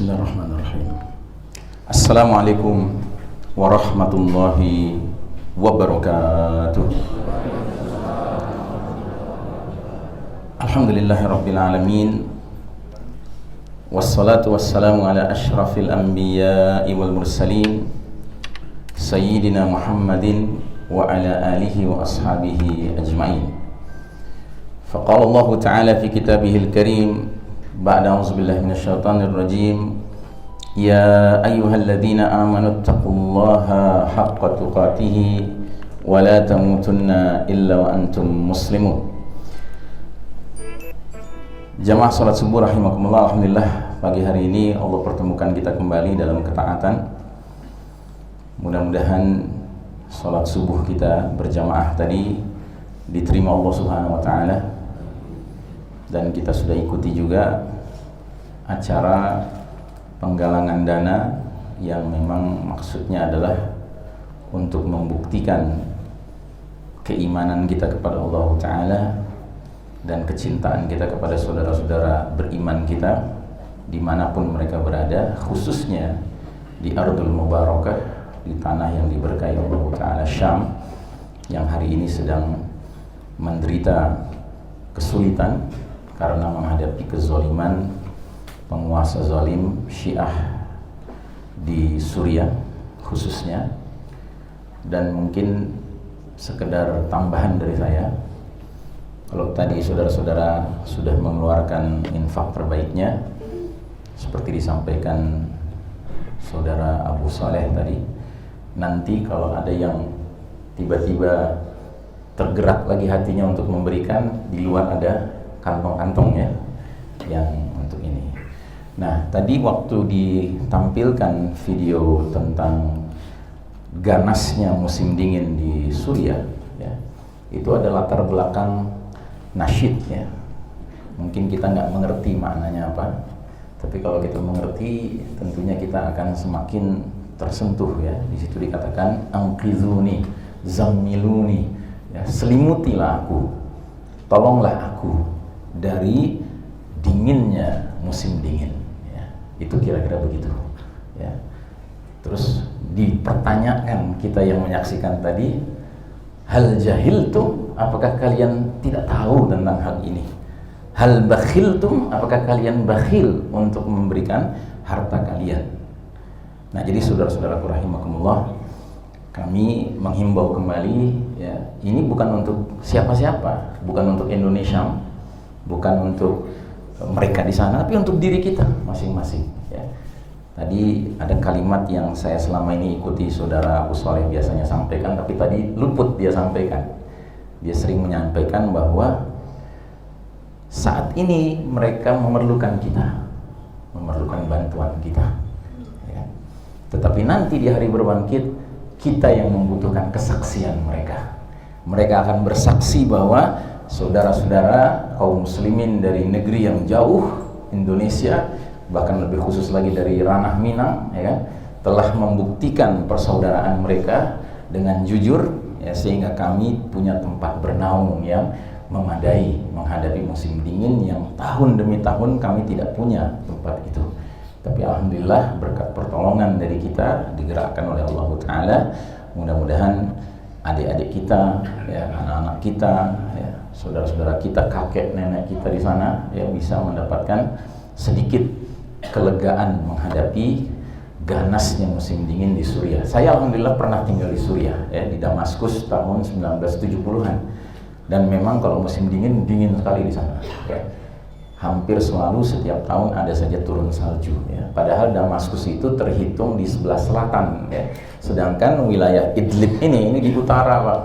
Bismillahirrahmanirrahim. Assalamualaikum warahmatullahi wabarakatuh. Alhamdulillahirabbil alamin. Wassalatu wassalamu ala asyrafil anbiya'i wal mursalin sayyidina Muhammadin wa ala alihi wa ashabihi ajma'in. Faqala Allah Ta'ala fi kitabihil karim ba'da a'udzubillahi minasyaitonir rajim. Ya ayyuhalladzina amanu taqullaha haqqa tuqatih wa la tamutunna illa wa antum muslimun. Jamaah salat subuh rahimakumullah. Alhamdulillah pagi hari ini Allah pertemukan kita kembali dalam ketaatan. Mudah-mudahan salat subuh kita berjamaah tadi diterima Allah Subhanahu wa taala, dan kita sudah ikuti juga acara penggalangan dana yang memang maksudnya adalah untuk membuktikan keimanan kita kepada Allah Ta'ala dan kecintaan kita kepada saudara-saudara beriman kita dimanapun mereka berada, khususnya di Ardul Mubarakah, di tanah yang diberkahi Allah Ta'ala, Syam, yang hari ini sedang menderita kesulitan karena menghadapi kezaliman penguasa zalim Syiah di Suriah khususnya. Dan mungkin sekedar tambahan dari saya, kalau tadi saudara-saudara sudah mengeluarkan infak terbaiknya seperti disampaikan saudara Abu Saleh tadi, nanti kalau ada yang tiba-tiba tergerak lagi hatinya untuk memberikan, di luar ada kantong-kantongnya yang untuk ini. Nah, tadi waktu ditampilkan video tentang ganasnya musim dingin di Suriah, ya, itu ada latar belakang nasyid, ya. Mungkin kita nggak mengerti maknanya apa, tapi kalau kita mengerti, tentunya kita akan semakin tersentuh, ya. Di situ dikatakan anqizuni, zammiluni, ya, selimutilah aku, tolonglah aku dari dinginnya musim dingin, ya. Itu kira-kira begitu, ya. Terus dipertanyakan kita yang menyaksikan tadi, hal jahiltum, apakah kalian tidak tahu tentang hal ini? Hal bakhiltum, apakah kalian bakhil untuk memberikan harta kalian? Nah, jadi saudara-saudaraku rahimakumullah, kami menghimbau kembali, ya, ini bukan untuk siapa-siapa, bukan untuk Indonesia, bukan untuk mereka di sana, tapi untuk diri kita masing-masing, ya. Tadi ada kalimat yang saya selama ini ikuti saudara Abu Saleh biasanya sampaikan, tapi tadi luput dia sampaikan. Dia sering menyampaikan bahwa saat ini mereka memerlukan kita, memerlukan bantuan kita, ya. Tetapi nanti di hari berbangkit, kita yang membutuhkan kesaksian mereka. Mereka akan bersaksi bahwa saudara-saudara kaum muslimin dari negeri yang jauh, Indonesia, bahkan lebih khusus lagi dari ranah Minang, ya, telah membuktikan persaudaraan mereka dengan jujur, ya, sehingga kami punya tempat bernaung yang memadai menghadapi musim dingin yang tahun demi tahun kami tidak punya tempat itu. Tapi alhamdulillah berkat pertolongan dari kita, digerakkan oleh Allah Ta'ala, mudah-mudahan adik-adik kita, ya, anak-anak kita, ya, saudara-saudara kita, kakek nenek kita di sana, ya, bisa mendapatkan sedikit kelegaan menghadapi ganasnya musim dingin di Suriah. Saya alhamdulillah pernah tinggal di Suriah, ya, di Damaskus tahun 1970-an, dan memang kalau musim dingin, dingin sekali di sana, ya. Hampir selalu setiap tahun ada saja turun salju, ya. Padahal Damaskus itu terhitung di sebelah selatan, ya. Sedangkan wilayah Idlib ini di utara, Pak.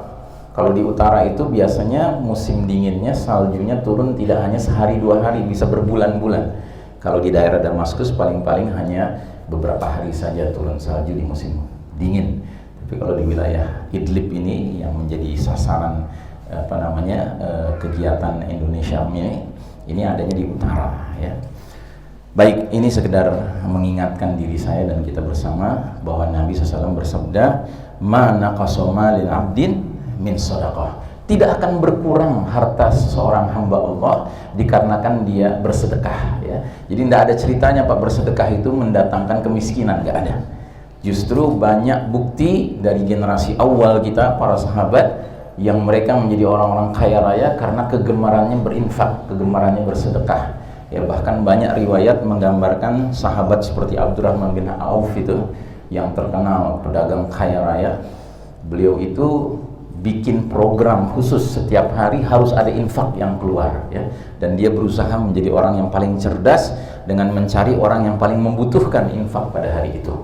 Kalau di utara itu biasanya musim dinginnya saljunya turun tidak hanya sehari dua hari, bisa berbulan-bulan. Kalau di daerah Damaskus paling-paling hanya beberapa hari saja turun salju di musim dingin. Tapi kalau di wilayah Idlib ini yang menjadi sasaran kegiatan Indonesia ini adanya di utara, ya. Baik, ini sekedar mengingatkan diri saya dan kita bersama bahwa Nabi SAW bersabda, "Ma naqasa malin 'abdin min shadaqah." Tidak akan berkurang harta seorang hamba Allah dikarenakan dia bersedekah, ya. Jadi tidak ada ceritanya Pak bersedekah itu mendatangkan kemiskinan, nggak ada. Justru banyak bukti dari generasi awal kita, para sahabat, yang mereka menjadi orang-orang kaya raya karena kegemarannya berinfak, kegemarannya bersedekah. Ya, bahkan banyak riwayat menggambarkan sahabat seperti Abdurrahman bin Auf itu yang terkenal pedagang kaya raya. Beliau itu bikin program khusus, setiap hari harus ada infak yang keluar, ya. Dan dia berusaha menjadi orang yang paling cerdas dengan mencari orang yang paling membutuhkan infak pada hari itu,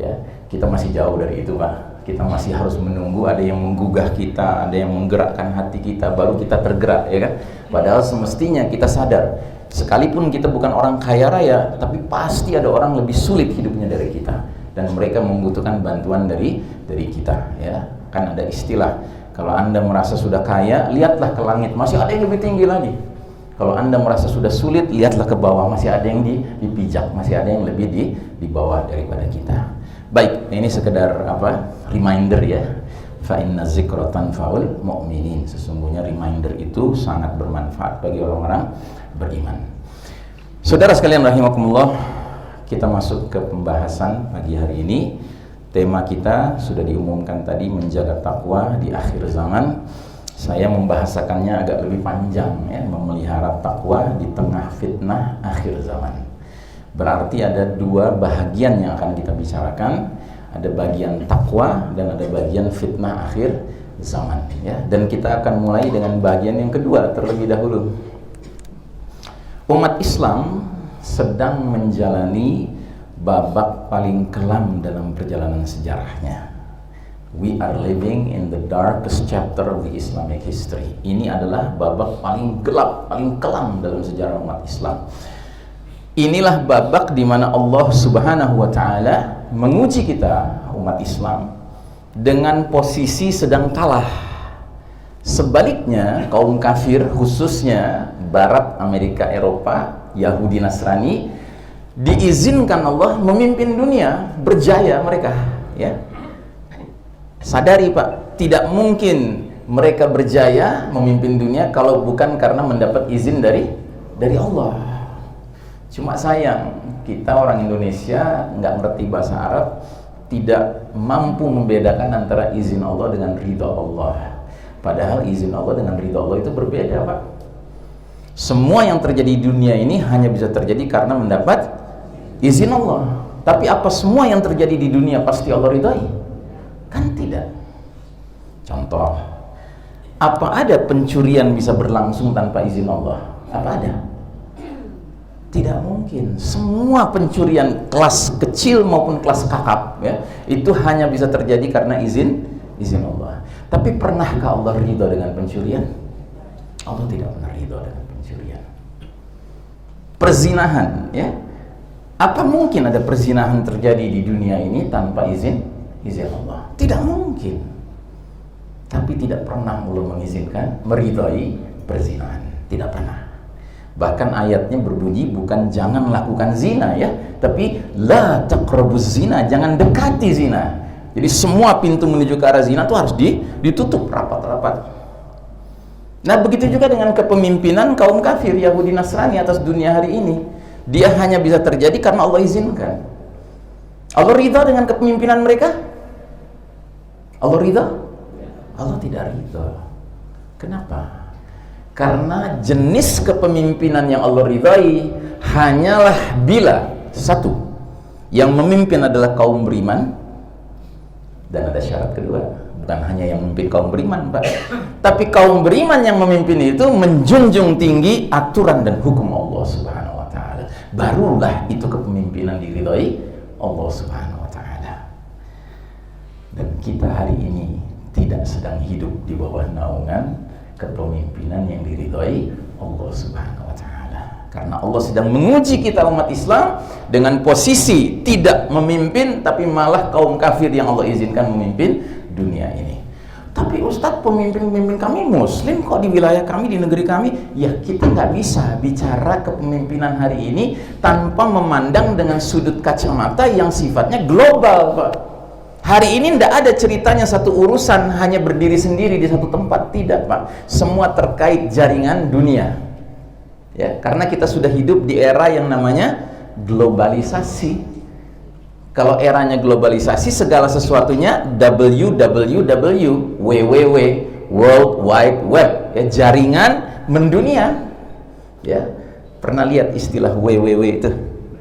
ya. Kita masih jauh dari itu, Pak. Kita masih harus menunggu ada yang menggugah kita, ada yang menggerakkan hati kita, baru kita tergerak, ya kan? Padahal semestinya kita sadar, sekalipun kita bukan orang kaya raya, tapi pasti ada orang lebih sulit hidupnya dari kita, dan mereka membutuhkan bantuan dari kita, ya. Kan ada istilah, kalau Anda merasa sudah kaya, lihatlah ke langit, masih ada yang lebih tinggi lagi. Kalau Anda merasa sudah sulit, lihatlah ke bawah, masih ada yang dipijak, masih ada yang lebih di bawah daripada kita. Baik, ini sekedar reminder, ya. Fa inna dzikra tanfa'ul mu'minin. Sesungguhnya reminder itu sangat bermanfaat bagi orang-orang beriman. Saudara sekalian rahimakumullah, kita masuk ke pembahasan pagi hari ini. Tema kita sudah diumumkan tadi, menjaga takwa di akhir zaman. Saya membahasakannya agak lebih panjang, ya, memelihara takwa di tengah fitnah akhir zaman. Berarti ada dua bahagian yang akan kita bicarakan. Ada bagian takwa dan ada bagian fitnah akhir zaman, ya. Dan kita akan mulai dengan bagian yang kedua terlebih dahulu. Umat Islam sedang menjalani babak paling kelam dalam perjalanan sejarahnya. We are living in the darkest chapter of the Islamic history. Ini adalah babak paling gelap, paling kelam dalam sejarah umat Islam. Inilah babak di mana Allah Subhanahu wa taala menguji kita umat Islam dengan posisi sedang kalah. Sebaliknya, kaum kafir khususnya Barat, Amerika, Eropa, Yahudi, Nasrani diizinkan Allah memimpin dunia, berjaya mereka, ya. Sadari Pak, tidak mungkin mereka berjaya memimpin dunia kalau bukan karena mendapat izin dari Allah. Cuma sayang, kita orang Indonesia nggak ngerti bahasa Arab, tidak mampu membedakan antara izin Allah dengan ridha Allah. Padahal izin Allah dengan ridha Allah itu berbeda, Pak. Semua yang terjadi di dunia ini hanya bisa terjadi karena mendapat izin Allah. Tapi apa semua yang terjadi di dunia pasti Allah ridhai? Kan tidak. Contoh, apa ada pencurian bisa berlangsung tanpa izin Allah? Apa ada? Tidak mungkin. Semua pencurian kelas kecil maupun kelas kakap, ya, itu hanya bisa terjadi karena izin Allah. Tapi pernahkah Allah ridha dengan pencurian? Allah tidak pernah ridha dengan pencurian. Perzinahan, ya. Apa mungkin ada perzinahan terjadi di dunia ini tanpa izin Allah? Tidak mungkin. Tapi tidak pernah Allah mengizinkan, meridhai perzinahan. Tidak pernah. Bahkan ayatnya berbunyi bukan jangan lakukan zina, ya, tapi la taqrabuz zina, jangan dekati zina. Jadi semua pintu menuju ke arah zina itu harus ditutup rapat-rapat. Nah, begitu juga dengan kepemimpinan kaum kafir Yahudi Nasrani atas dunia hari ini. Dia hanya bisa terjadi karena Allah izinkan. Allah ridha dengan kepemimpinan mereka? Allah ridha? Allah tidak ridha. Kenapa? Karena jenis kepemimpinan yang Allah ridhai hanyalah bila satu, yang memimpin adalah kaum beriman, dan ada syarat kedua, bukan hanya yang memimpin kaum beriman, Pak, tapi kaum beriman yang memimpin itu menjunjung tinggi aturan dan hukum Allah Subhanahu wa taala. Barulah itu kepemimpinan diridhai Allah Subhanahu wa taala. Dan kita hari ini tidak sedang hidup di bawah naungan kepemimpinan yang diridhai Allah Subhanahu wa taala. Karena Allah sedang menguji kita umat Islam dengan posisi tidak memimpin, tapi malah kaum kafir yang Allah izinkan memimpin dunia ini. Tapi Ustadz, pemimpin-pemimpin kami Muslim kok di wilayah kami, di negeri kami. Ya, kita nggak bisa bicara kepemimpinan hari ini tanpa memandang dengan sudut kacamata yang sifatnya global, Pak. Hari ini tidak ada ceritanya satu urusan hanya berdiri sendiri di satu tempat, tidak Pak. Semua terkait jaringan dunia. Ya, karena kita sudah hidup di era yang namanya globalisasi. Kalau eranya globalisasi, segala sesuatunya www, www, World Wide Web, ya, jaringan mendunia. Ya, pernah lihat istilah www itu?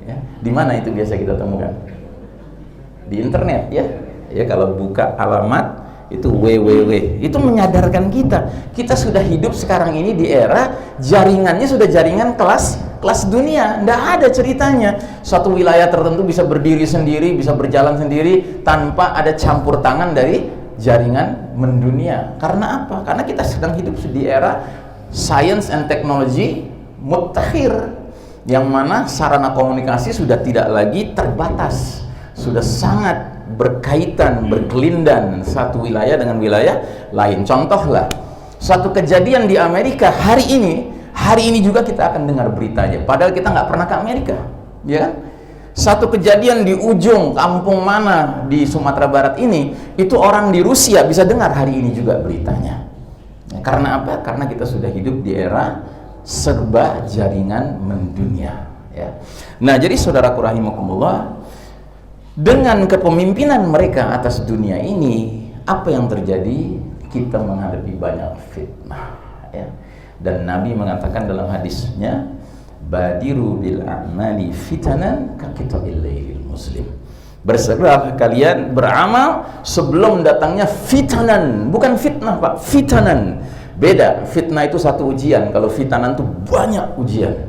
Ya, di mana itu biasa kita temukan? Di internet, ya. Ya, kalau buka alamat itu www, itu menyadarkan kita sudah hidup sekarang ini di era jaringannya sudah jaringan kelas dunia. Nggak ada ceritanya satu wilayah tertentu bisa berdiri sendiri, bisa berjalan sendiri tanpa ada campur tangan dari jaringan mendunia. Karena apa? Karena kita sedang hidup di era science and technology mutakhir, yang mana sarana komunikasi sudah tidak lagi terbatas, sudah sangat berkaitan, berkelindan satu wilayah dengan wilayah lain. Contohlah, satu kejadian di Amerika hari ini juga kita akan dengar beritanya, padahal kita nggak pernah ke Amerika, ya kan? Satu kejadian di ujung kampung mana di Sumatera Barat ini, itu orang di Rusia bisa dengar hari ini juga beritanya. Ya, karena apa? Karena kita sudah hidup di era serba jaringan mendunia, ya. Nah, jadi saudaraku rahimakumullah, dengan kepemimpinan mereka atas dunia ini, apa yang terjadi? Kita menghadapi banyak fitnah, ya. Dan Nabi mengatakan dalam hadisnya, badiru bil a'mali fitanan ka qita'il lailil muslim. Bersegeralah kalian beramal sebelum datangnya fitanan, bukan fitnah Pak, fitanan. Beda, fitnah itu satu ujian, kalau fitanan itu banyak ujian.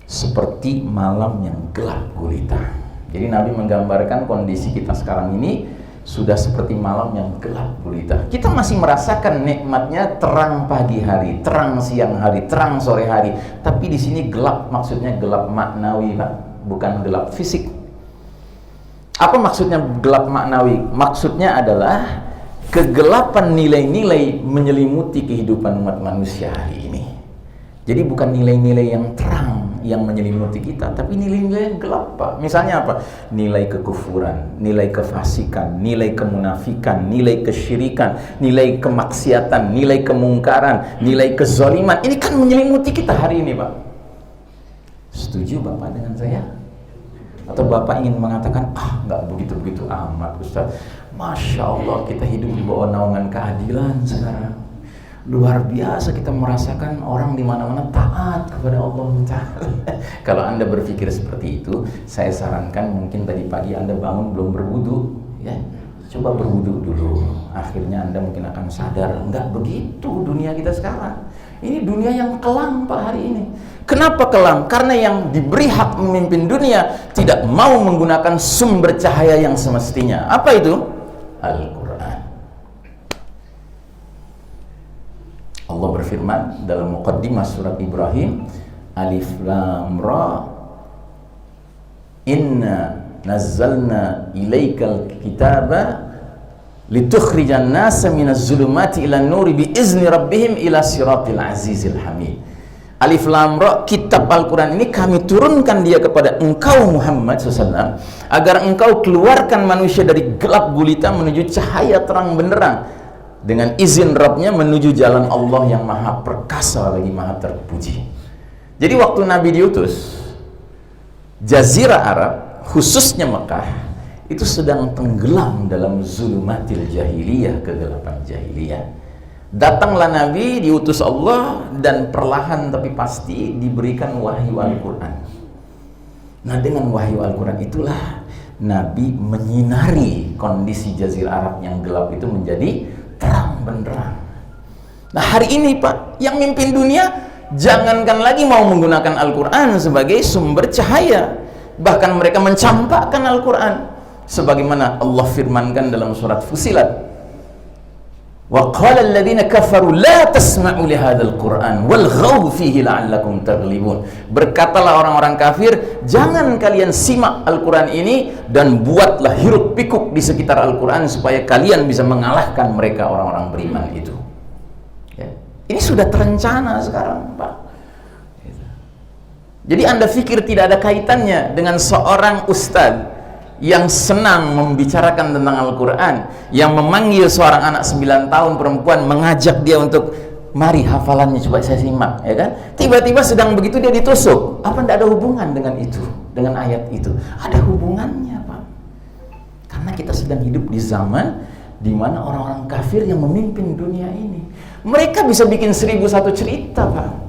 Seperti malam yang gelap gulita. Jadi Nabi menggambarkan kondisi kita sekarang ini sudah seperti malam yang gelap gulita. Kita masih merasakan nikmatnya terang pagi hari, terang siang hari, terang sore hari. Tapi di sini gelap, maksudnya gelap maknawi, Pak, bukan gelap fisik. Apa maksudnya gelap maknawi? Maksudnya adalah kegelapan nilai-nilai menyelimuti kehidupan umat manusia hari ini. Jadi bukan nilai-nilai yang terang yang menyelimuti kita, tapi nilai-nilai yang gelap, Pak. Misalnya apa? Nilai kekufuran, nilai kefasikan, nilai kemunafikan, nilai kesyirikan, nilai kemaksiatan, nilai kemungkaran, nilai kezaliman. Ini kan menyelimuti kita hari ini, Pak. Setuju Bapak dengan saya? Atau Bapak ingin mengatakan, nggak begitu-begitu amat, Ustaz. Masya Allah, kita hidup di bawah naungan keadilan sekarang. Luar biasa kita merasakan orang di mana-mana taat kepada Allah Ta'ala. Kalau Anda berpikir seperti itu, saya sarankan mungkin tadi pagi Anda bangun belum berwudu, ya. Coba berwudu dulu. Akhirnya Anda mungkin akan sadar, enggak begitu dunia kita sekarang. Ini dunia yang kelam, Pak, hari ini. Kenapa kelam? Karena yang diberi hak memimpin dunia tidak mau menggunakan sumber cahaya yang semestinya. Apa itu? Al-Quran. Allah berfirman dalam muqaddimah surat Ibrahim, Alif Lam Ra, Inna nazzalna ilaikal kitaba litukhrijan nasa minaz zulumati ilan nuri biizni rabbihim ila siratil azizil hamid. Alif Lam Ra, kitab Al-Quran ini kami turunkan dia kepada engkau Muhammad SAW, agar engkau keluarkan manusia dari gelap gulita menuju cahaya terang benderang, dengan izin Rabbnya menuju jalan Allah yang maha perkasa lagi maha terpuji. Jadi waktu Nabi diutus, Jazirah Arab, khususnya Mekah, itu sedang tenggelam dalam zulumatil jahiliyah, kegelapan jahiliyah. Datanglah Nabi diutus Allah dan perlahan tapi pasti diberikan wahyu Al-Quran. Nah, dengan wahyu Al-Quran itulah Nabi menyinari kondisi Jazirah Arab yang gelap itu menjadi terang benderang. Nah, hari ini Pak, yang mimpin dunia jangankan lagi mau menggunakan Al-Quran sebagai sumber cahaya, bahkan mereka mencampakkan Al-Quran sebagaimana Allah firmankan dalam surat Fusilat, wa qala alladziina kafaru la tasma'u li hadzal qur'an walghaw fihi la'allakum taghlibun. Berkatalah orang-orang kafir, jangan kalian simak Al-Quran ini dan buatlah hiruk pikuk di sekitar Al-Quran supaya kalian bisa mengalahkan mereka orang-orang beriman itu, ya. Ini sudah terencana sekarang, Pak. Jadi Anda pikir tidak ada kaitannya dengan seorang ustadz yang senang membicarakan tentang Al-Quran, yang memanggil seorang anak 9 tahun perempuan, mengajak dia untuk mari hafalannya coba saya simak, ya kan? Tiba-tiba sedang begitu dia ditusuk. Apa tidak ada hubungan dengan itu, dengan ayat itu? Ada hubungannya, Pak. Karena kita sedang hidup di zaman di mana orang-orang kafir yang memimpin dunia ini. Mereka bisa bikin 1001 cerita, Pak.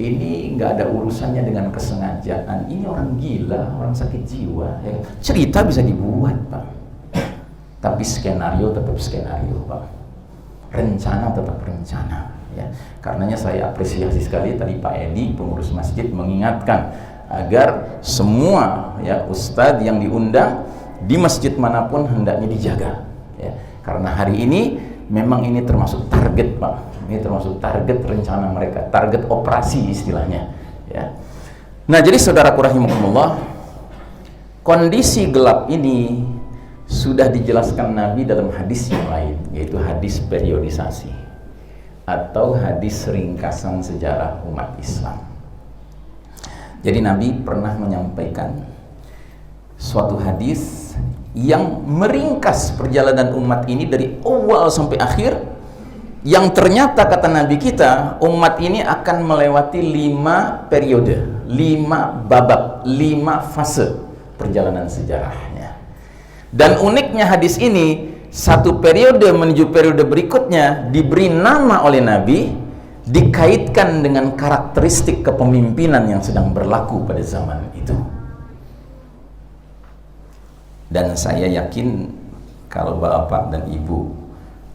Ini nggak ada urusannya dengan kesengajaan. Ini orang gila, orang sakit jiwa. Ya. Cerita bisa dibuat, Pak. Tapi skenario tetap skenario, Pak. Rencana tetap rencana. Ya. Karenanya saya apresiasi sekali tadi Pak Edi, pengurus masjid, mengingatkan agar semua ya ustadz yang diundang di masjid manapun hendaknya dijaga. Ya. Karena hari ini memang ini termasuk target, Pak. Ini termasuk target rencana mereka, target operasi istilahnya. Ya. Nah, jadi saudaraku rahimakumullah, kondisi gelap ini sudah dijelaskan Nabi dalam hadis yang lain, yaitu hadis periodisasi atau hadis ringkasan sejarah umat Islam. Jadi Nabi pernah menyampaikan suatu hadis yang meringkas perjalanan umat ini dari awal sampai akhir, yang ternyata kata Nabi kita, umat ini akan melewati 5 periode, 5 babak, 5 fase perjalanan sejarahnya. Dan uniknya hadis ini, satu periode menuju periode berikutnya diberi nama oleh Nabi, dikaitkan dengan karakteristik kepemimpinan yang sedang berlaku pada zaman itu. Dan saya yakin kalau Bapak dan Ibu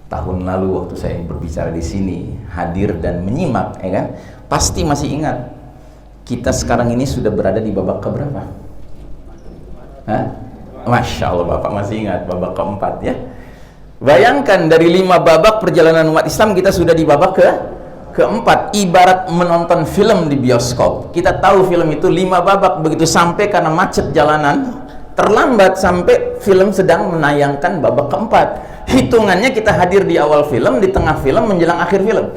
tahun lalu waktu saya berbicara di sini hadir dan menyimak, ya kan, pasti masih ingat kita sekarang ini sudah berada di babak keberapa? Hah? Masya Allah, Bapak masih ingat babak keempat, ya. Bayangkan dari 5 babak perjalanan umat Islam, kita sudah di babak keempat. Ibarat menonton film di bioskop, kita tahu film itu 5 babak, begitu sampai karena macet jalanan terlambat sampai film sedang menayangkan babak keempat. Hitungannya kita hadir di awal film, di tengah film, menjelang akhir film.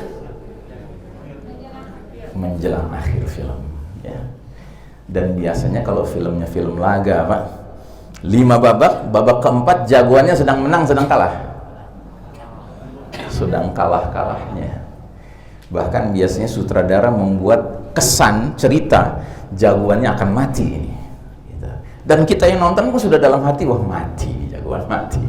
Menjelang akhir film, ya. Dan biasanya kalau filmnya film laga, Pak, 5 babak, babak keempat jagoannya sedang menang, sedang kalah. Sedang kalah-kalahnya. Bahkan biasanya sutradara membuat kesan cerita jagoannya akan mati ini. Dan kita yang nonton pun sudah dalam hati, wah mati, jagoan mati.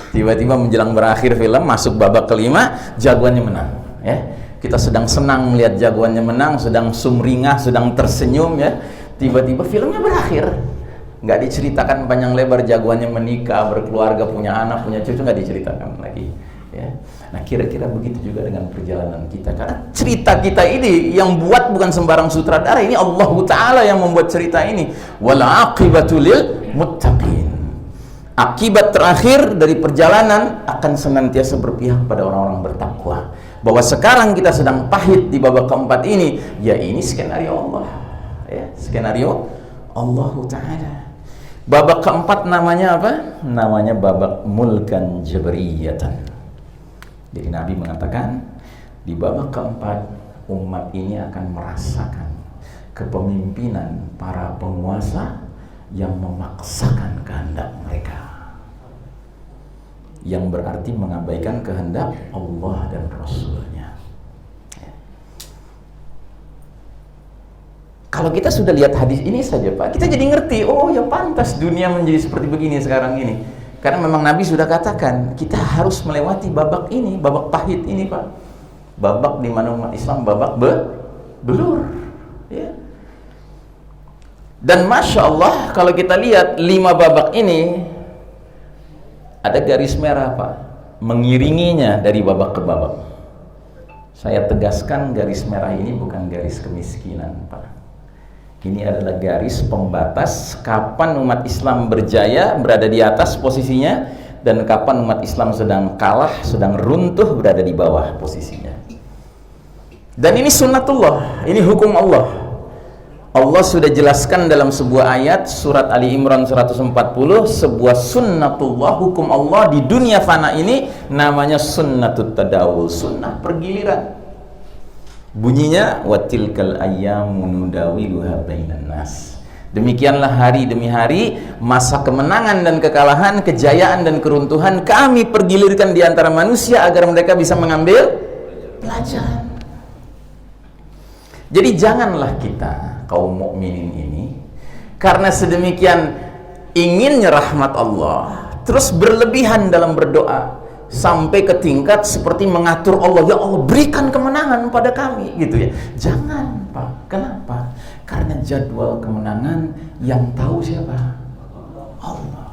Tiba-tiba menjelang berakhir film, masuk babak kelima, jagoannya menang. Ya, kita sedang senang melihat jagoannya menang, sedang sumringah, sedang tersenyum, ya. Tiba-tiba filmnya berakhir, nggak diceritakan panjang lebar jagoannya menikah, berkeluarga, punya anak, punya cucu, nggak diceritakan lagi. Ya. Nah, kira-kira begitu juga dengan perjalanan kita. Karena cerita kita ini yang buat bukan sembarang sutradara, ini Allah Ta'ala yang membuat cerita ini. Wal aqibatu lil muttaqin. Akibat terakhir dari perjalanan akan senantiasa berpihak pada orang-orang bertakwa. Bahwa sekarang kita sedang pahit di babak keempat ini, ya ini skenario Allah, ya, skenario Allah Ta'ala. Babak keempat namanya apa? Namanya babak mulkan jabriyatan. Jadi Nabi mengatakan di babak keempat umat ini akan merasakan kepemimpinan para penguasa yang memaksakan kehendak mereka, yang berarti mengabaikan kehendak Allah dan Rasulnya. Ya. Kalau kita sudah lihat hadis ini saja, Pak, kita jadi ngerti, oh ya pantas dunia menjadi seperti begini sekarang ini. Karena memang Nabi sudah katakan, kita harus melewati babak ini, babak pahit ini, Pak. Babak di mana umat Islam babak belur. Ya. Dan Masya Allah, kalau kita lihat 5 babak ini, ada garis merah, Pak, mengiringinya dari babak ke babak. Saya tegaskan, garis merah ini bukan garis kemiskinan, Pak. Ini adalah garis pembatas kapan umat Islam berjaya, berada di atas posisinya, dan kapan umat Islam sedang kalah, sedang runtuh, berada di bawah posisinya. Dan ini sunnatullah, ini hukum Allah. Allah sudah jelaskan dalam sebuah ayat surat Ali Imran 140, sebuah sunnatullah, hukum Allah di dunia fana ini namanya sunnatut tadawul, sunnah pergiliran. Bunyinya watilkal ayyamu nudawiluha bainan nas. Demikianlah hari demi hari, masa kemenangan dan kekalahan, kejayaan dan keruntuhan kami pergilirkan di antara manusia agar mereka bisa mengambil pelajaran. Jadi janganlah kita kaum mukminin ini karena sedemikian inginnya rahmat Allah terus berlebihan dalam berdoa sampai ke tingkat seperti mengatur Allah, ya Allah berikan kemenangan pada kami, gitu ya. Jangan, Pak. Kenapa? Karena jadwal kemenangan yang tahu siapa? Allah.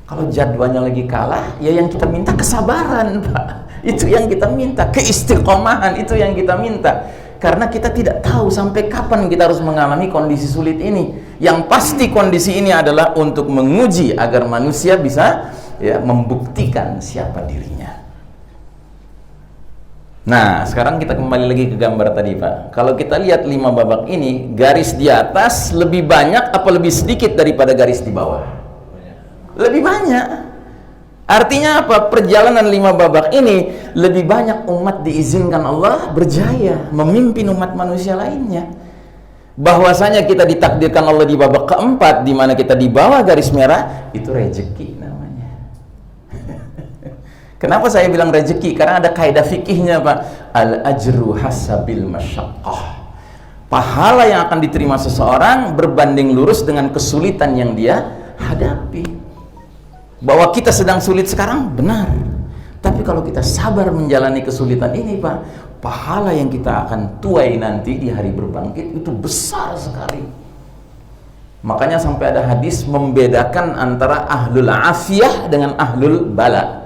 Kalau jadwalnya lagi kalah, ya yang kita minta kesabaran, Pak. Itu yang kita minta, keistiqomahan itu yang kita minta. Karena kita tidak tahu sampai kapan kita harus mengalami kondisi sulit ini. Yang pasti kondisi ini adalah untuk menguji agar manusia bisa ya membuktikan siapa dirinya. Nah, sekarang kita kembali lagi ke gambar tadi, Pak. Kalau kita lihat 5 babak ini, garis di atas lebih banyak apa lebih sedikit daripada garis di bawah? Lebih banyak. Artinya apa? Perjalanan 5 babak ini lebih banyak umat diizinkan Allah berjaya memimpin umat manusia lainnya. Bahwasanya kita ditakdirkan Allah di babak keempat di mana kita di bawah garis merah, itu rezeki namanya. Kenapa saya bilang rezeki? Karena ada kaidah fikihnya, Pak. Al-ajru hasabil masyaqqah. Pahala yang akan diterima seseorang berbanding lurus dengan kesulitan yang dia hadapi. Bahwa kita sedang sulit sekarang, benar. Tapi kalau kita sabar menjalani kesulitan ini, Pak, pahala yang kita akan tuai nanti di hari berbangkit itu besar sekali. Makanya sampai ada hadis membedakan antara ahlul afiyah dengan ahlul bala.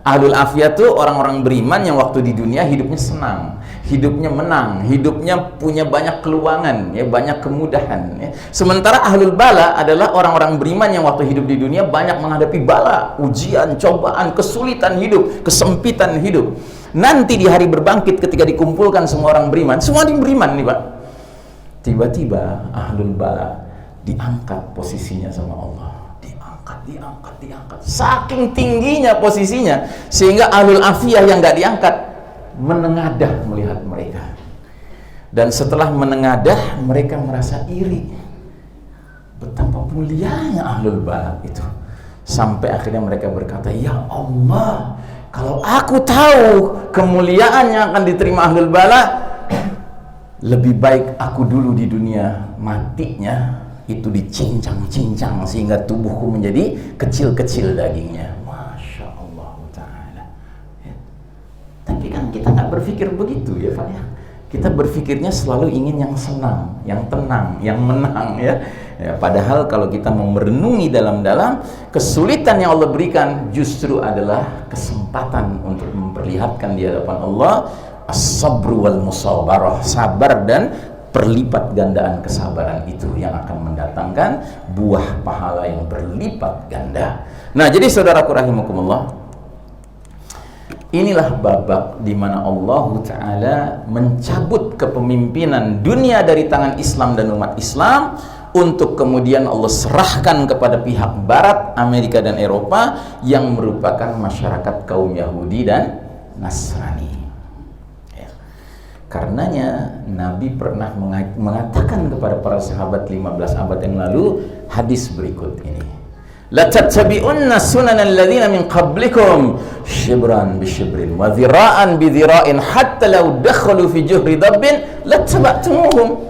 Ahlul afiyah itu orang-orang beriman yang waktu di dunia hidupnya senang, hidupnya menang, hidupnya punya banyak keluangan, ya, banyak kemudahan, ya. Sementara ahlul bala adalah orang-orang beriman yang waktu hidup di dunia banyak menghadapi bala, ujian, cobaan, kesulitan hidup, kesempitan hidup. Nanti di hari berbangkit ketika dikumpulkan semua orang beriman, semua beriman nih, Pak. Tiba-tiba ahlul bala diangkat posisinya sama Allah. Diangkat. Saking tingginya posisinya sehingga ahlul afiyah yang nggak diangkat menengadah melihat mereka. Dan setelah menengadah mereka merasa iri. Betapa mulianya ahlul bala itu. Sampai akhirnya mereka berkata, "Ya Allah, kalau aku tahu kemuliaan yang akan diterima ahlul bala, lebih baik aku dulu di dunia matinya itu dicincang-cincang sehingga tubuhku menjadi kecil-kecil dagingnya." Masya Allah Ta'ala, ya. Tapi kan kita nggak berpikir begitu, ya Pak, ya. Kita berpikirnya selalu ingin yang senang, yang tenang, yang menang, ya. Padahal kalau kita mau merenungi dalam-dalam, kesulitan yang Allah berikan justru adalah kesempatan untuk memperlihatkan di hadapan Allah as-sabru wal musabarah, sabar dan perlipat gandaan kesabaran itu yang akan mendatangkan buah pahala yang berlipat ganda. Nah, jadi saudaraku rahimakumullah, inilah babak di mana Allah Ta'ala mencabut kepemimpinan dunia dari tangan Islam dan umat Islam untuk kemudian Allah serahkan kepada pihak Barat, Amerika dan Eropa yang merupakan masyarakat kaum Yahudi dan Nasrani. Karenanya Nabi pernah mengatakan kepada para sahabat 15 abad yang lalu hadis berikut ini, la tattabi'unna sunanal ladzina min qablikum shibran bi shibrin wa dhira'an bi dhira'in hatta law dakhalu fi juhri dabbin lattaba'tumuhum.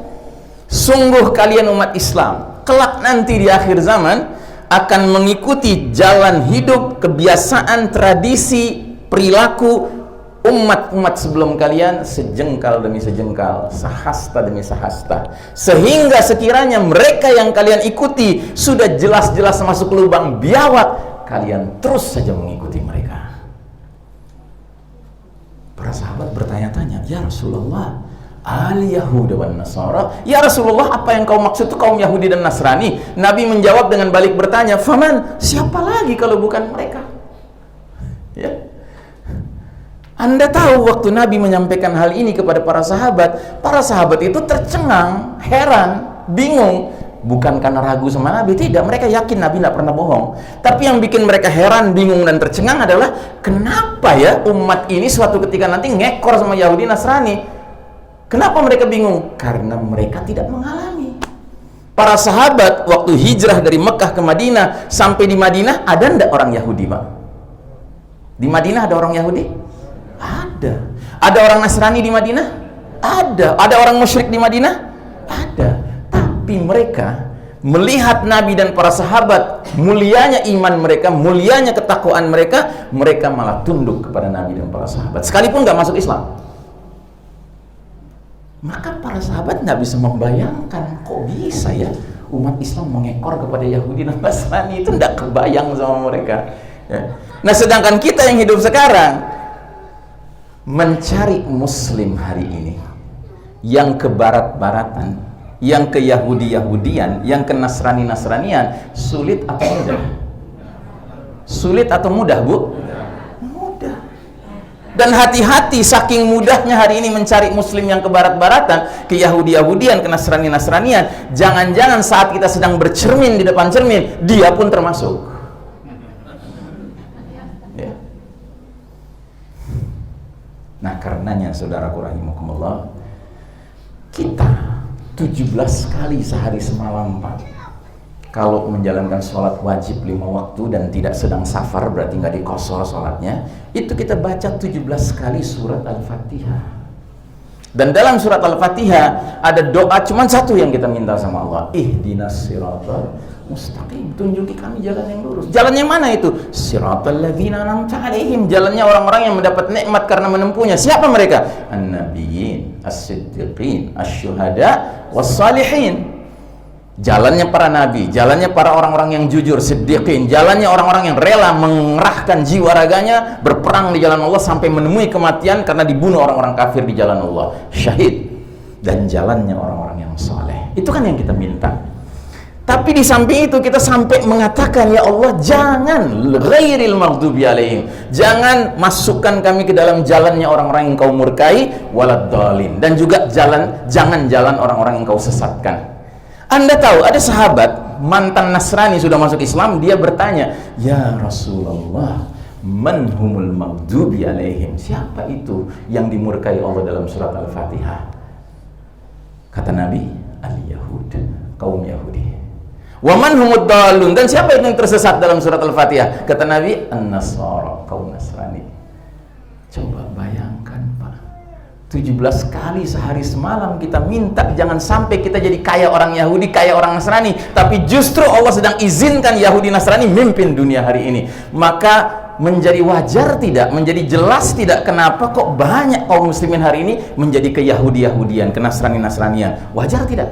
Sungguh kalian umat Islam kelak nanti di akhir zaman akan mengikuti jalan hidup, kebiasaan, tradisi, perilaku umat-umat sebelum kalian sejengkal demi sejengkal, sehasta demi sehasta, sehingga sekiranya mereka yang kalian ikuti sudah jelas-jelas masuk lubang biawak, kalian terus saja mengikuti mereka. Para sahabat bertanya-tanya, "Ya Rasulullah, al-Yahuda wan Nasara?" Ya Rasulullah, apa yang kau maksud itu kaum Yahudi dan Nasrani? Nabi menjawab dengan balik bertanya, "Faman, siapa lagi kalau bukan mereka?" Ya. Anda tahu waktu Nabi menyampaikan hal ini kepada para sahabat itu tercengang, heran, bingung. Bukan karena ragu sama Nabi, tidak. Mereka yakin Nabi tidak pernah bohong. Tapi yang bikin mereka heran, bingung, dan tercengang adalah kenapa ya umat ini suatu ketika nanti ngekor sama Yahudi Nasrani. Kenapa mereka bingung? Karena mereka tidak mengalami. Para sahabat waktu hijrah dari Mekah ke Madinah, sampai di Madinah ada enggak orang Yahudi, Pak? Di Madinah ada orang Yahudi? Ada. Ada orang Nasrani di Madinah? Ada. Ada orang musyrik di Madinah? Ada. Tapi mereka melihat Nabi dan para sahabat, mulianya iman mereka, mulianya ketakwaan mereka, mereka malah tunduk kepada Nabi dan para sahabat, sekalipun nggak masuk Islam. Maka para sahabat nggak bisa membayangkan, kok bisa ya umat Islam mengekor kepada Yahudi dan Nasrani, itu nggak kebayang sama mereka ya. Nah, sedangkan kita yang hidup sekarang mencari Muslim hari ini yang ke barat-baratan, yang ke Yahudi-Yahudian, yang ke Nasrani-Nasranian, sulit atau mudah? Sulit atau mudah, Bu? Mudah. Dan hati-hati, saking mudahnya hari ini mencari Muslim yang ke barat-baratan, ke Yahudi-Yahudian, ke Nasrani-Nasranian, jangan-jangan saat kita sedang bercermin di depan cermin, dia pun termasuk. Ya. Nah, karenanya saudaraku rahimakumullah, kita 17 kali sehari semalam, Pak, kalau menjalankan sholat wajib 5 waktu dan tidak sedang safar, berarti nggak dikosor sholatnya, itu kita baca 17 kali surat Al-Fatihah. Dan dalam surat Al-Fatihah ada doa cuma satu yang kita minta sama Allah, ihdinas siratal mustaqim, tunjuki kami jalan yang lurus. Jalannya mana itu? Siratal ladzina an'amta 'alaihim, jalannya orang-orang yang mendapat nikmat karena menempuhnya. Siapa mereka? An-nabiyyin, as-siddiqin, asy-syuhada, was-salihin. Jalannya para nabi, jalannya para orang-orang yang jujur, siddiqin, jalannya orang-orang yang rela mengerahkan jiwa raganya berperang di jalan Allah sampai menemui kematian karena dibunuh orang-orang kafir di jalan Allah, syahid. Dan jalannya orang-orang yang saleh. Itu kan yang kita minta. Tapi di samping itu kita sampai mengatakan, ya Allah, jangan ghairil maghdubi alaihim, jangan masukkan kami ke dalam jalannya orang-orang yang kau murkai, waladdallin, dan juga jangan jalan orang-orang yang kau sesatkan. Anda tahu ada sahabat mantan Nasrani sudah masuk Islam, dia bertanya, ya Rasulullah, man humul maghdubi alaihim, siapa itu yang dimurkai Allah dalam surat Al-Fatihah? Kata Nabi, al-Yahud, kaum Yahudi. Wa man humud dallun, dan siapa yang tersesat dalam surat Al-Fatihah? Kata Nabi, an-Nasara, kaum Nasrani. Coba bayangkan, Pak, 17 kali sehari semalam kita minta jangan sampai kita jadi kaya orang Yahudi, kaya orang Nasrani, tapi justru Allah sedang izinkan Yahudi Nasrani mimpin dunia hari ini. Maka menjadi wajar tidak, menjadi jelas tidak, kenapa kok banyak kaum muslimin hari ini menjadi ke Yahudi-Yahudian, ke Nasrani-Nasranian? Wajar tidak?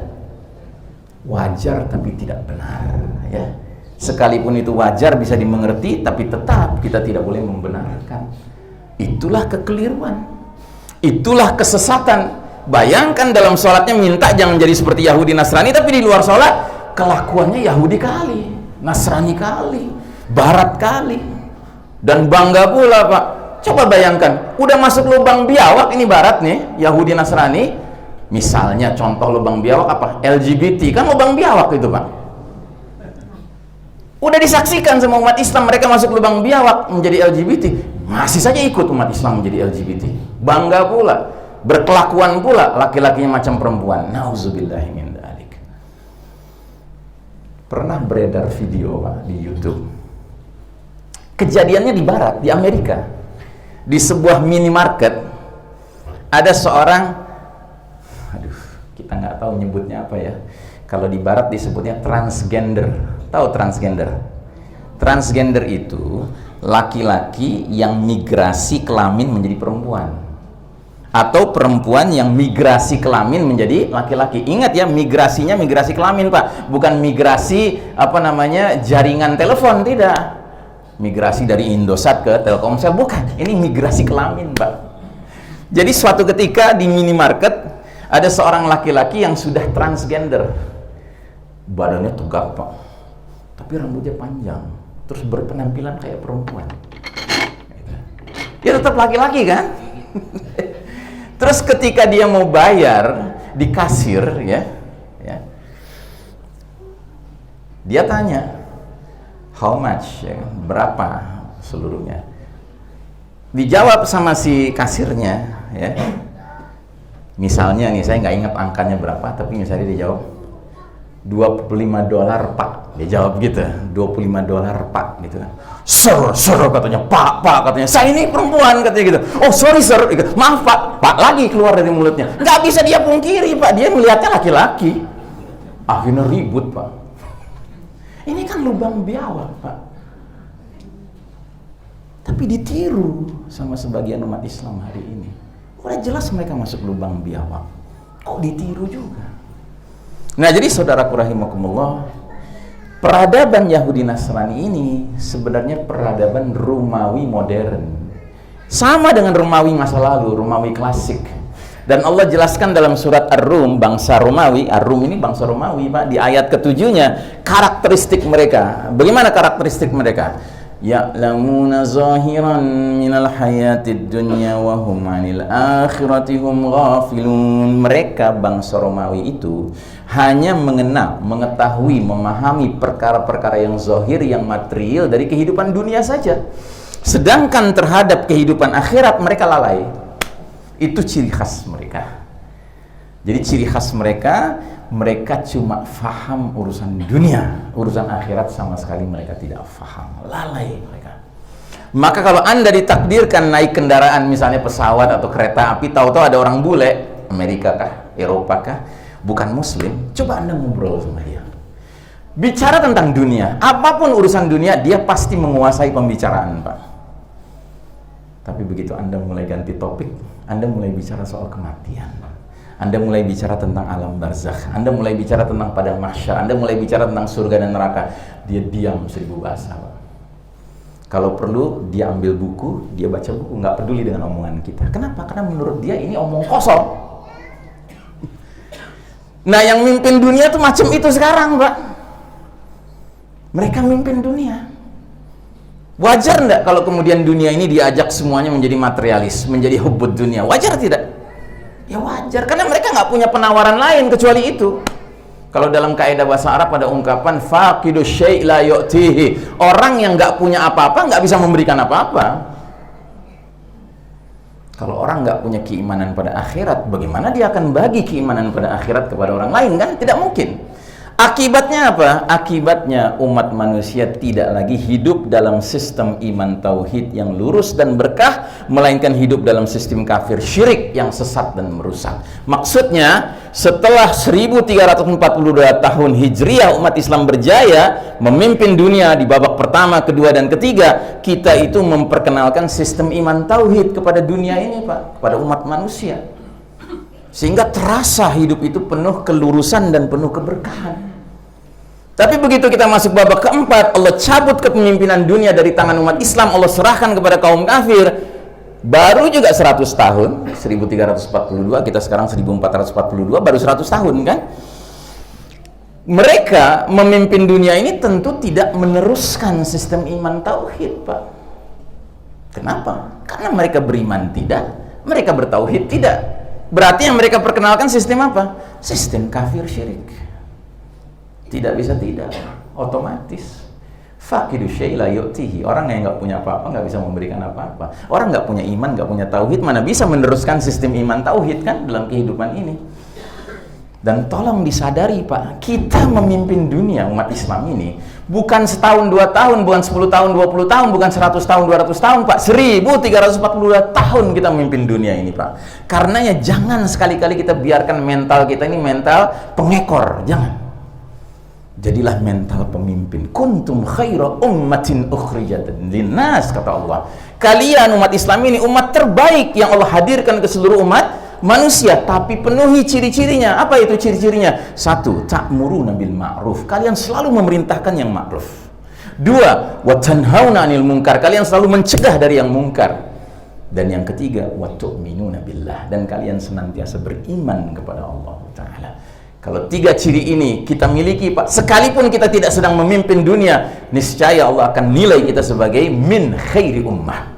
Wajar tapi tidak benar, ya. Sekalipun itu wajar bisa dimengerti, tapi tetap kita tidak boleh membenarkan. Itulah kekeliruan, itulah kesesatan. Bayangkan dalam sholatnya minta jangan jadi seperti Yahudi Nasrani, tapi di luar sholat kelakuannya Yahudi kali, Nasrani kali, Barat kali, dan bangga pula, Pak. Coba bayangkan, udah masuk lubang biawak ini Barat nih, Yahudi Nasrani. Misalnya contoh lubang biawak apa? LGBT, kan lubang biawak itu, Pak. Udah disaksikan sama umat Islam, mereka masuk lubang biawak menjadi LGBT, masih saja ikut umat Islam menjadi LGBT. Bangga pula, berkelakuan pula, laki-lakinya macam perempuan. Nauzubillahi min dzalik. Pernah beredar video, Pak, di YouTube. Kejadiannya di Barat, di Amerika. Di sebuah minimarket ada seorang, kita nggak tahu nyebutnya apa ya. Kalau di Barat disebutnya transgender. Tahu transgender? Transgender itu laki-laki yang migrasi kelamin menjadi perempuan, atau perempuan yang migrasi kelamin menjadi laki-laki. Ingat ya, migrasinya migrasi kelamin, Pak, bukan migrasi apa namanya jaringan telepon, tidak. Migrasi dari Indosat ke Telkomsel, bukan. Ini migrasi kelamin, Pak. Jadi suatu ketika di minimarket ada seorang laki-laki yang sudah transgender, badannya tegak, Pak, tapi rambutnya panjang, terus berpenampilan kayak perempuan. Dia tetap laki-laki kan? Terus ketika dia mau bayar di kasir, ya, dia tanya, how much, ya, berapa seluruhnya? Dijawab sama si kasirnya, ya. Misalnya nih, saya nggak ingat angkanya berapa, tapi misalnya dia jawab $25 Pak, dia jawab gitu, $25 Pak gitu kan. Sir katanya, Pak katanya, saya ini perempuan katanya gitu. Oh sorry sir, maaf Pak lagi keluar dari mulutnya. Nggak bisa dia pungkiri Pak, dia melihatnya laki-laki. Akhirnya ribut Pak. Ini kan lubang biawak Pak. Tapi ditiru sama sebagian umat Islam hari ini. Udah jelas mereka masuk lubang biawak, kok ditiru juga. Nah jadi saudaraku rahimakumullah, peradaban Yahudi Nasrani ini sebenarnya peradaban Romawi modern, sama dengan Romawi masa lalu, Romawi klasik. Dan Allah jelaskan dalam surat Ar-Rum, bangsa Romawi, Ar-Rum ini bangsa Romawi Pak, di ayat ke-7-nya, karakteristik mereka. Bagaimana karakteristik mereka? Ya'lamuna zahiran minal hayatid dunya wa hum 'anil akhirati hum ghafilun. Mereka bangsa Romawi itu hanya mengenal, mengetahui, memahami perkara-perkara yang zahir, yang material dari kehidupan dunia saja. Sedangkan terhadap kehidupan akhirat mereka lalai. Itu ciri khas mereka. Jadi ciri khas mereka, mereka cuma faham urusan dunia, urusan akhirat sama sekali mereka tidak faham, lalai mereka. Maka kalau Anda ditakdirkan naik kendaraan, misalnya pesawat atau kereta api, tahu-tahu ada orang bule, Amerika kah, Eropa kah, bukan muslim, coba Anda ngobrol sama dia. Bicara tentang dunia, apapun urusan dunia, dia pasti menguasai pembicaraan Pak. Tapi begitu Anda mulai ganti topik, Anda mulai bicara soal kematian, Anda mulai bicara tentang alam barzakh, Anda mulai bicara tentang padang mahsyar, Anda mulai bicara tentang surga dan neraka, dia diam 1000 bahasa Pak. Kalau perlu dia ambil buku, dia baca buku, nggak peduli dengan omongan kita. Kenapa? Karena menurut dia ini omong kosong. Nah yang mimpin dunia tuh macam itu sekarang Pak. Mereka mimpin dunia. Wajar enggak kalau kemudian dunia ini diajak semuanya menjadi materialis, menjadi hubbud dunia? Wajar tidak? Ya wajar, karena mereka nggak punya penawaran lain kecuali itu. Kalau dalam kaidah bahasa Arab ada ungkapan faqidu syai' la yu'tihi. Orang yang nggak punya apa-apa nggak bisa memberikan apa-apa. Kalau orang nggak punya keimanan pada akhirat, bagaimana dia akan bagi keimanan pada akhirat kepada orang lain? Kan tidak mungkin. Akibatnya apa? Akibatnya umat manusia tidak lagi hidup dalam sistem iman tauhid yang lurus dan berkah, melainkan hidup dalam sistem kafir syirik yang sesat dan merusak. Maksudnya, setelah 1342 tahun Hijriah umat Islam berjaya memimpin dunia di babak pertama, kedua, dan ketiga, kita itu memperkenalkan sistem iman tauhid kepada dunia ini Pak, kepada umat manusia. Sehingga terasa hidup itu penuh kelurusan dan penuh keberkahan. Tapi begitu kita masuk babak keempat, Allah cabut kepemimpinan dunia dari tangan umat Islam, Allah serahkan kepada kaum kafir. Baru juga 100 tahun, 1342, kita sekarang 1442, baru 100 tahun kan? Mereka memimpin dunia ini tentu tidak meneruskan sistem iman tauhid Pak. Kenapa? Karena mereka beriman tidak, mereka bertauhid tidak. Berarti yang mereka perkenalkan sistem apa? Sistem kafir syirik. Tidak bisa tidak, otomatis. Faqidu syai' la yu'tihi. Orang yang nggak punya apa-apa nggak bisa memberikan apa-apa. Orang nggak punya iman, nggak punya tauhid, mana bisa meneruskan sistem iman tauhid kan dalam kehidupan ini. Dan tolong disadari Pak, kita memimpin dunia umat Islam ini bukan setahun 2 tahun, bukan 10 tahun 20 tahun, bukan 100 tahun 200 tahun Pak, 1342 tahun kita memimpin dunia ini Pak. Karenanya jangan sekali-kali kita biarkan mental kita ini mental pengekor, jangan. Jadilah mental pemimpin. Kuntum khaira ummatin ukhrijat linnas, kata Allah. Kalian umat Islam ini umat terbaik yang Allah hadirkan ke seluruh umat manusia, tapi penuhi ciri-cirinya. Apa itu ciri-cirinya? 1. Ta'muruna bil ma'ruf. Kalian selalu memerintahkan yang ma'ruf. 2. Wa tanhauna 'anil munkar. Kalian selalu mencegah dari yang mungkar. Dan yang ketiga, wa tu'minuna billah. Dan kalian senantiasa beriman kepada Allah Ta'ala. Kalau 3 ciri ini kita miliki Pak, sekalipun kita tidak sedang memimpin dunia, niscaya Allah akan nilai kita sebagai min khairi ummah,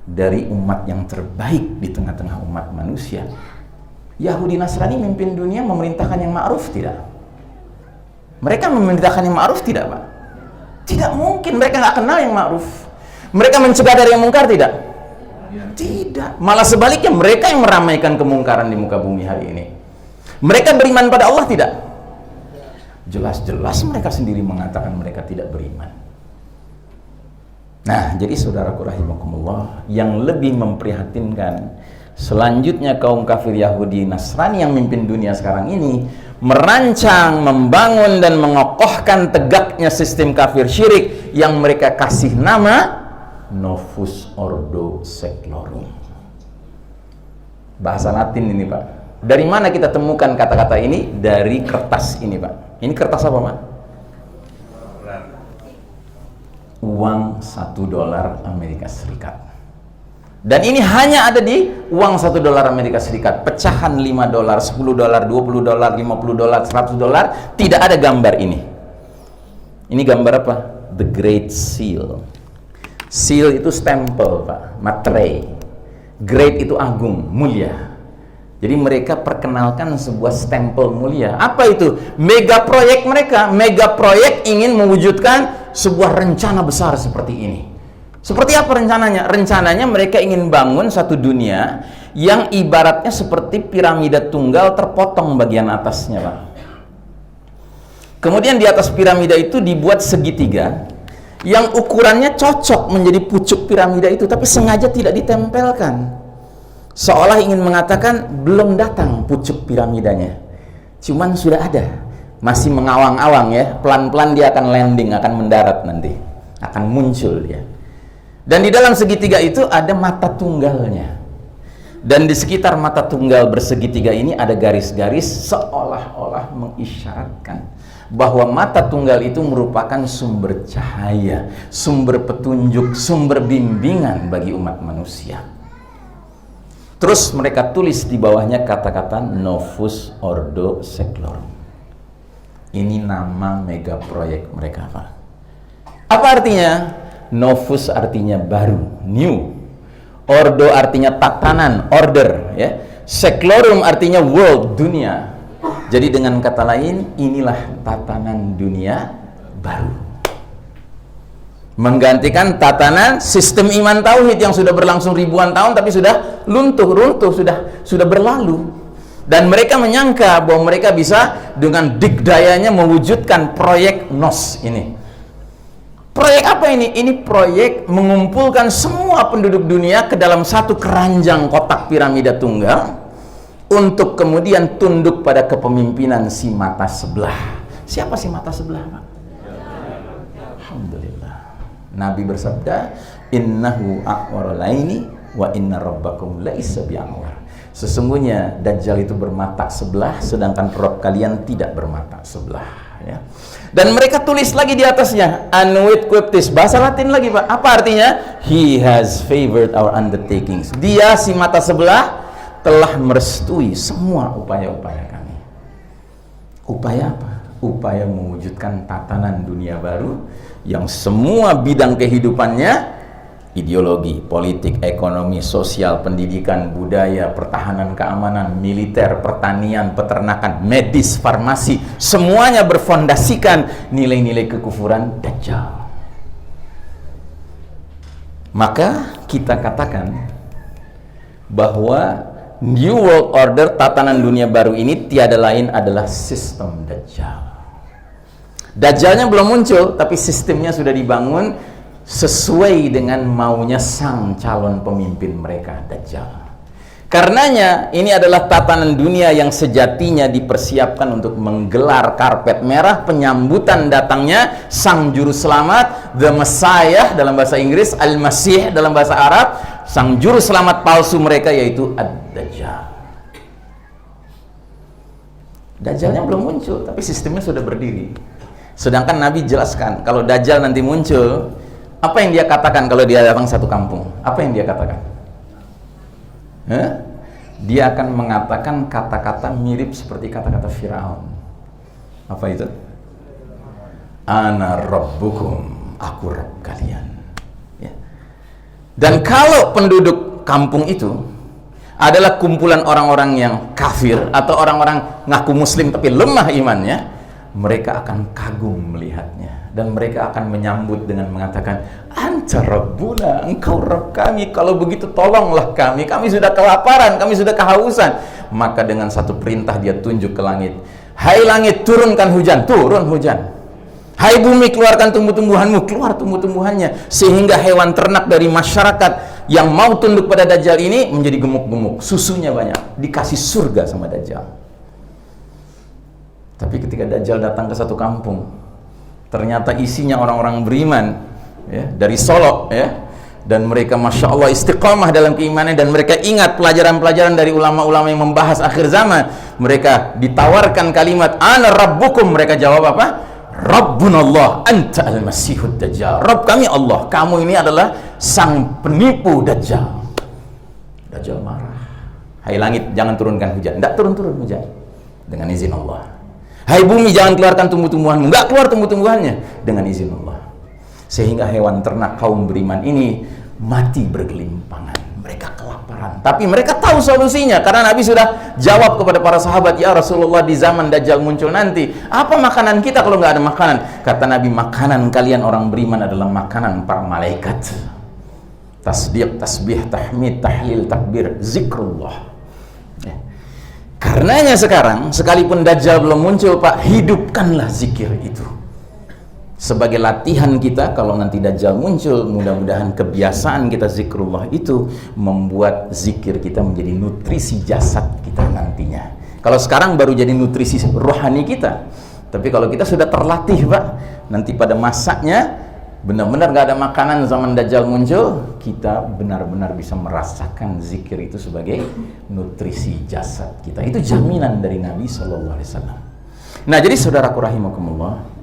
dari umat yang terbaik di tengah-tengah umat manusia. Yahudi Nasrani memimpin dunia memerintahkan yang ma'ruf tidak? Mereka memerintahkan yang ma'ruf tidak Pak? Tidak mungkin, mereka nggak kenal yang ma'ruf. Mereka mencegah dari yang mungkar tidak? Tidak, malah sebaliknya mereka yang meramaikan kemungkaran di muka bumi hari ini. Mereka beriman pada Allah tidak? Jelas-jelas mereka sendiri mengatakan mereka tidak beriman. Nah, jadi saudaraku rahimakumullah, yang lebih memprihatinkan selanjutnya kaum kafir Yahudi Nasrani yang memimpin dunia sekarang ini merancang, membangun dan mengokohkan tegaknya sistem kafir syirik yang mereka kasih nama Novus Ordo Seclorum. Bahasa Latin ini, Pak. Dari mana kita temukan kata-kata ini? Dari kertas ini, Pak. Ini kertas apa, Pak? Uang $1 Amerika Serikat. Dan ini hanya ada di uang $1 Amerika Serikat. Pecahan $5, $10, $20, $50, $100, tidak ada gambar ini. Ini gambar apa? The Great Seal. Seal itu stempel, Pak, materai. Great itu agung, mulia. Jadi mereka perkenalkan sebuah stempel mulia. Apa itu? Mega proyek mereka. Mega proyek ingin mewujudkan sebuah rencana besar seperti ini. Seperti apa rencananya? Rencananya mereka ingin bangun satu dunia yang ibaratnya seperti piramida tunggal terpotong bagian atasnya, Pak. Kemudian di atas piramida itu dibuat segitiga yang ukurannya cocok menjadi pucuk piramida itu, tapi sengaja tidak ditempelkan. Seolah ingin mengatakan belum datang pucuk piramidanya, cuman sudah ada, masih mengawang-awang ya, pelan-pelan dia akan landing, akan mendarat nanti, akan muncul dia. Dan di dalam segitiga itu ada mata tunggalnya, dan di sekitar mata tunggal bersegitiga ini ada garis-garis seolah-olah mengisyaratkan bahwa mata tunggal itu merupakan sumber cahaya, sumber petunjuk, sumber bimbingan bagi umat manusia. Terus mereka tulis di bawahnya kata-kata Novus Ordo Seclorum. Ini nama mega proyek mereka, Pak. Apa artinya? Novus artinya baru, new. Ordo artinya tatanan, order, ya. Seclorum artinya world, dunia. Jadi dengan kata lain, inilah tatanan dunia baru. Menggantikan tatanan sistem iman tauhid yang sudah berlangsung ribuan tahun tapi sudah runtuh, sudah berlalu. Dan mereka menyangka bahwa mereka bisa dengan dikdayanya mewujudkan proyek NOS ini. Proyek apa ini? Ini proyek mengumpulkan semua penduduk dunia ke dalam satu keranjang kotak piramida tunggal untuk kemudian tunduk pada kepemimpinan si mata sebelah. Siapa si mata sebelah, Pak? Alhamdulillah. Nabi bersabda, innahu a'waralaini wa inna rabbakum laisa bi'awar. Sesungguhnya Dajjal itu bermata sebelah, sedangkan Rabb kalian tidak bermata sebelah, ya. Dan mereka tulis lagi di atasnya, Annuit Quiptis, bahasa Latin lagi, Pak. Apa artinya? He has favored our undertakings. Dia, si mata sebelah, telah merestui semua upaya-upaya kami. Upaya apa? Upaya mewujudkan tatanan dunia baru yang semua bidang kehidupannya, ideologi, politik, ekonomi, sosial, pendidikan, budaya, pertahanan, keamanan, militer, pertanian, peternakan, medis, farmasi, semuanya berfondasikan nilai-nilai kekufuran Dajjal. Maka kita katakan bahwa New World Order, tatanan dunia baru ini tiada lain adalah sistem Dajjal. Dajjalnya belum muncul, tapi sistemnya sudah dibangun sesuai dengan maunya sang calon pemimpin mereka, Dajjal. Karenanya ini adalah tatanan dunia yang sejatinya dipersiapkan untuk menggelar karpet merah penyambutan datangnya sang juru selamat, the Messiah dalam bahasa Inggris, Al-Masih dalam bahasa Arab, sang juru selamat palsu mereka yaitu Ad-Dajjal. Dajjalnya belum muncul, tapi sistemnya sudah berdiri. Sedangkan Nabi jelaskan, kalau Dajjal nanti muncul, apa yang dia katakan kalau dia datang satu kampung? Apa yang dia katakan? Dia akan mengatakan kata-kata mirip seperti kata-kata Firaun. Apa itu? Ana rabbukum, aku Rabb kalian. Ya. Dan kalau penduduk kampung itu adalah kumpulan orang-orang yang kafir atau orang-orang ngaku muslim tapi lemah imannya, mereka akan kagum melihatnya dan mereka akan menyambut dengan mengatakan, anta rabbuna, engkau Rabb kami, kalau begitu tolonglah kami sudah kelaparan, kami sudah kehausan. Maka dengan satu perintah dia tunjuk ke langit, Hai langit, turunkan hujan, turun hujan. Hai bumi, keluarkan tumbuh-tumbuhanmu, keluar tumbuh-tumbuhannya, sehingga hewan ternak dari masyarakat yang mau tunduk pada Dajjal ini menjadi gemuk-gemuk, susunya banyak, dikasih surga sama Dajjal. Tapi ketika Dajjal datang ke satu kampung, ternyata isinya orang-orang beriman, ya, dari Solo, ya, dan mereka masya Allah istiqamah dalam keimanan, dan mereka ingat pelajaran-pelajaran dari ulama-ulama yang membahas akhir zaman. Mereka ditawarkan kalimat ana rabbukum, mereka jawab apa? Rabbunallah anta al-masihud Dajjal. Rabb kami Allah, kamu ini adalah sang penipu Dajjal. Dajjal marah. Hai langit, jangan turunkan hujan. Tidak turun-turun hujan dengan izin Allah. Hai bumi, jangan keluarkan tumbuh-tumbuhanmu. Enggak keluar tumbuh-tumbuhannya dengan izin Allah. Sehingga hewan ternak kaum beriman ini mati bergelimpangan. Mereka kelaparan. Tapi mereka tahu solusinya, karena Nabi sudah jawab kepada para sahabat, ya Rasulullah, di zaman Dajjal muncul nanti, apa makanan kita kalau nggak ada makanan? Kata Nabi, makanan kalian orang beriman adalah makanan para malaikat. Tasdiq, tasbih, tahmid, tahlil, takbir, zikrullah. Karenanya sekarang, sekalipun Dajjal belum muncul, Pak, hidupkanlah zikir itu sebagai latihan kita. Kalau nanti Dajjal muncul, mudah-mudahan kebiasaan kita zikrullah itu membuat zikir kita menjadi nutrisi jasad kita nantinya. Kalau sekarang baru jadi nutrisi rohani kita, tapi kalau kita sudah terlatih, Pak, nanti pada masanya benar-benar gak ada makanan zaman Dajjal muncul, kita benar-benar bisa merasakan zikir itu sebagai nutrisi jasad kita. Itu jaminan dari Nabi SAW. Nah, jadi saudaraku rahimakumullah,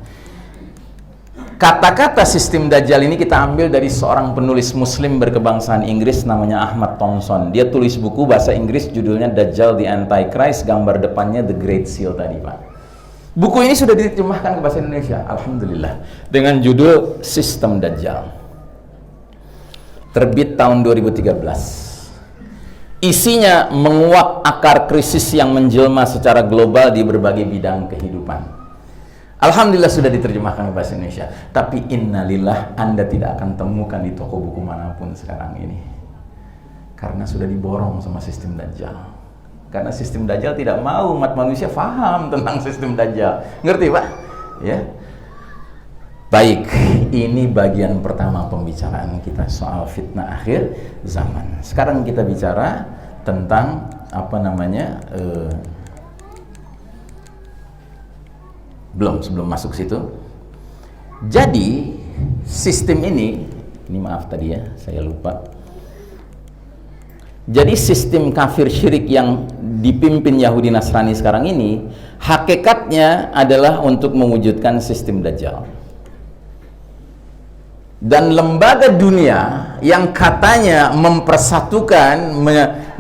kata-kata sistem Dajjal ini kita ambil dari seorang penulis muslim berkebangsaan Inggris namanya Ahmad Thompson. Dia tulis buku bahasa Inggris judulnya Dajjal the Antichrist, gambar depannya The Great Seal tadi, Pak. Buku ini sudah diterjemahkan ke bahasa Indonesia, alhamdulillah, dengan judul Sistem Dajjal. Terbit tahun 2013. Isinya menguak akar krisis yang menjelma secara global di berbagai bidang kehidupan. Alhamdulillah sudah diterjemahkan ke bahasa Indonesia. Tapi innalillah, Anda tidak akan temukan di toko buku manapun sekarang ini, karena sudah diborong sama sistem Dajjal. Karena sistem Dajjal tidak mau umat manusia faham tentang sistem Dajjal. Ngerti, Pak? Ya. Baik, ini bagian pertama pembicaraan kita soal fitnah akhir zaman. Sekarang kita bicara tentang apa namanya? Sebelum masuk situ. Jadi sistem ini maaf tadi ya, saya lupa. Jadi sistem kafir syirik yang dipimpin Yahudi Nasrani sekarang ini, hakikatnya adalah untuk mewujudkan sistem Dajjal. Dan lembaga dunia yang katanya mempersatukan,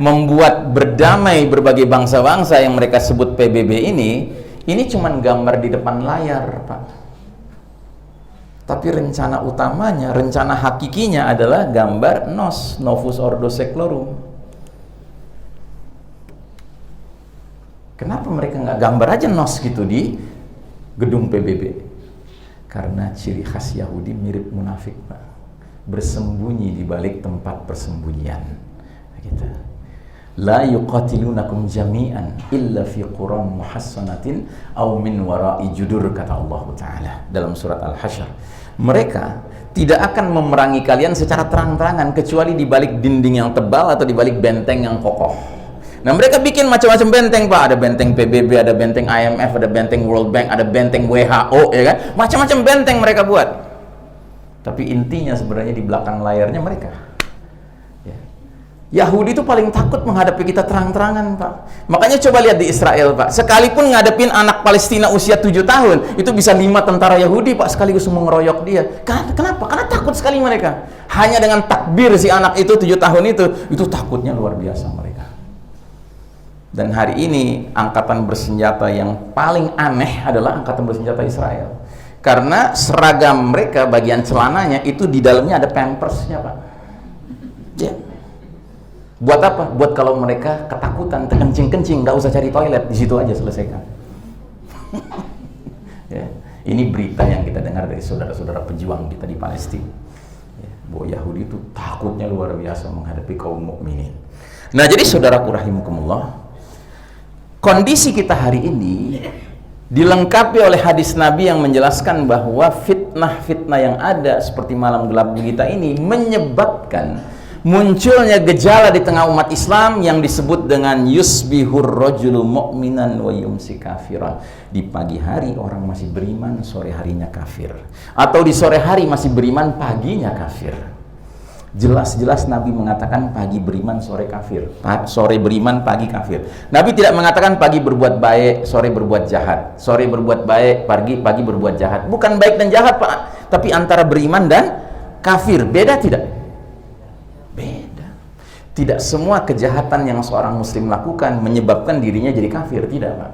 membuat berdamai berbagai bangsa-bangsa yang mereka sebut PBB ini cuman gambar di depan layar, Pak. Tapi rencana utamanya, rencana hakikinya adalah gambar NOS, Novus Ordo Seclorum. Kenapa mereka nggak gambar aja NOS gitu di gedung PBB? Karena ciri khas Yahudi mirip munafik, Pak. Bersembunyi di balik tempat persembunyian. Gitu. La yuqatilunakum jami'an illa fi quran muhassanatin aw min wara'i judur, kata Allah Ta'ala dalam surat Al-Hasyr. Mereka tidak akan memerangi kalian secara terang-terangan kecuali di balik dinding yang tebal atau di balik benteng yang kokoh. Nah, mereka bikin macam-macam benteng, Pak. Ada benteng PBB, ada benteng IMF, ada benteng World Bank, ada benteng WHO, ya kan? Macam-macam benteng mereka buat. Tapi intinya sebenarnya di belakang layarnya mereka. Yahudi itu paling takut menghadapi kita terang-terangan, Pak. Makanya coba lihat di Israel, Pak. Sekalipun ngadepin anak Palestina usia 7 tahun, itu bisa 5 tentara Yahudi, Pak, sekaligus mengeroyok dia. Kenapa? Karena takut sekali mereka. Hanya dengan takbir si anak itu 7 tahun itu takutnya luar biasa mereka. Dan hari ini angkatan bersenjata yang paling aneh adalah angkatan bersenjata Israel. Karena seragam mereka, bagian celananya itu di dalamnya ada pampersnya, Pak. Ya. Buat apa? Buat kalau mereka ketakutan, kencing-kencing, nggak usah cari toilet, di situ aja selesaikan. Ya. Ini berita yang kita dengar dari saudara-saudara pejuang kita di Palestina. Ya. Bahwa Yahudi itu takutnya luar biasa menghadapi kaum mukminin. Nah, jadi saudaraku rahimakumullah, kondisi kita hari ini dilengkapi oleh hadis Nabi yang menjelaskan bahwa fitnah-fitnah yang ada seperti malam gelap kita ini menyebabkan munculnya gejala di tengah umat Islam yang disebut dengan yusbihur rajulu mu'minan wa yumsi kafiran. Di pagi hari orang masih beriman, sore harinya kafir. Atau di sore hari masih beriman, paginya kafir. Jelas-jelas Nabi mengatakan pagi beriman, sore kafir. Sore beriman, pagi kafir. Nabi tidak mengatakan pagi berbuat baik, sore berbuat jahat. Sore berbuat baik, pagi berbuat jahat. Bukan baik dan jahat, Pak. Tapi antara beriman dan kafir. Beda tidak? Beda. Tidak semua kejahatan yang seorang muslim lakukan menyebabkan dirinya jadi kafir. Tidak, Pak.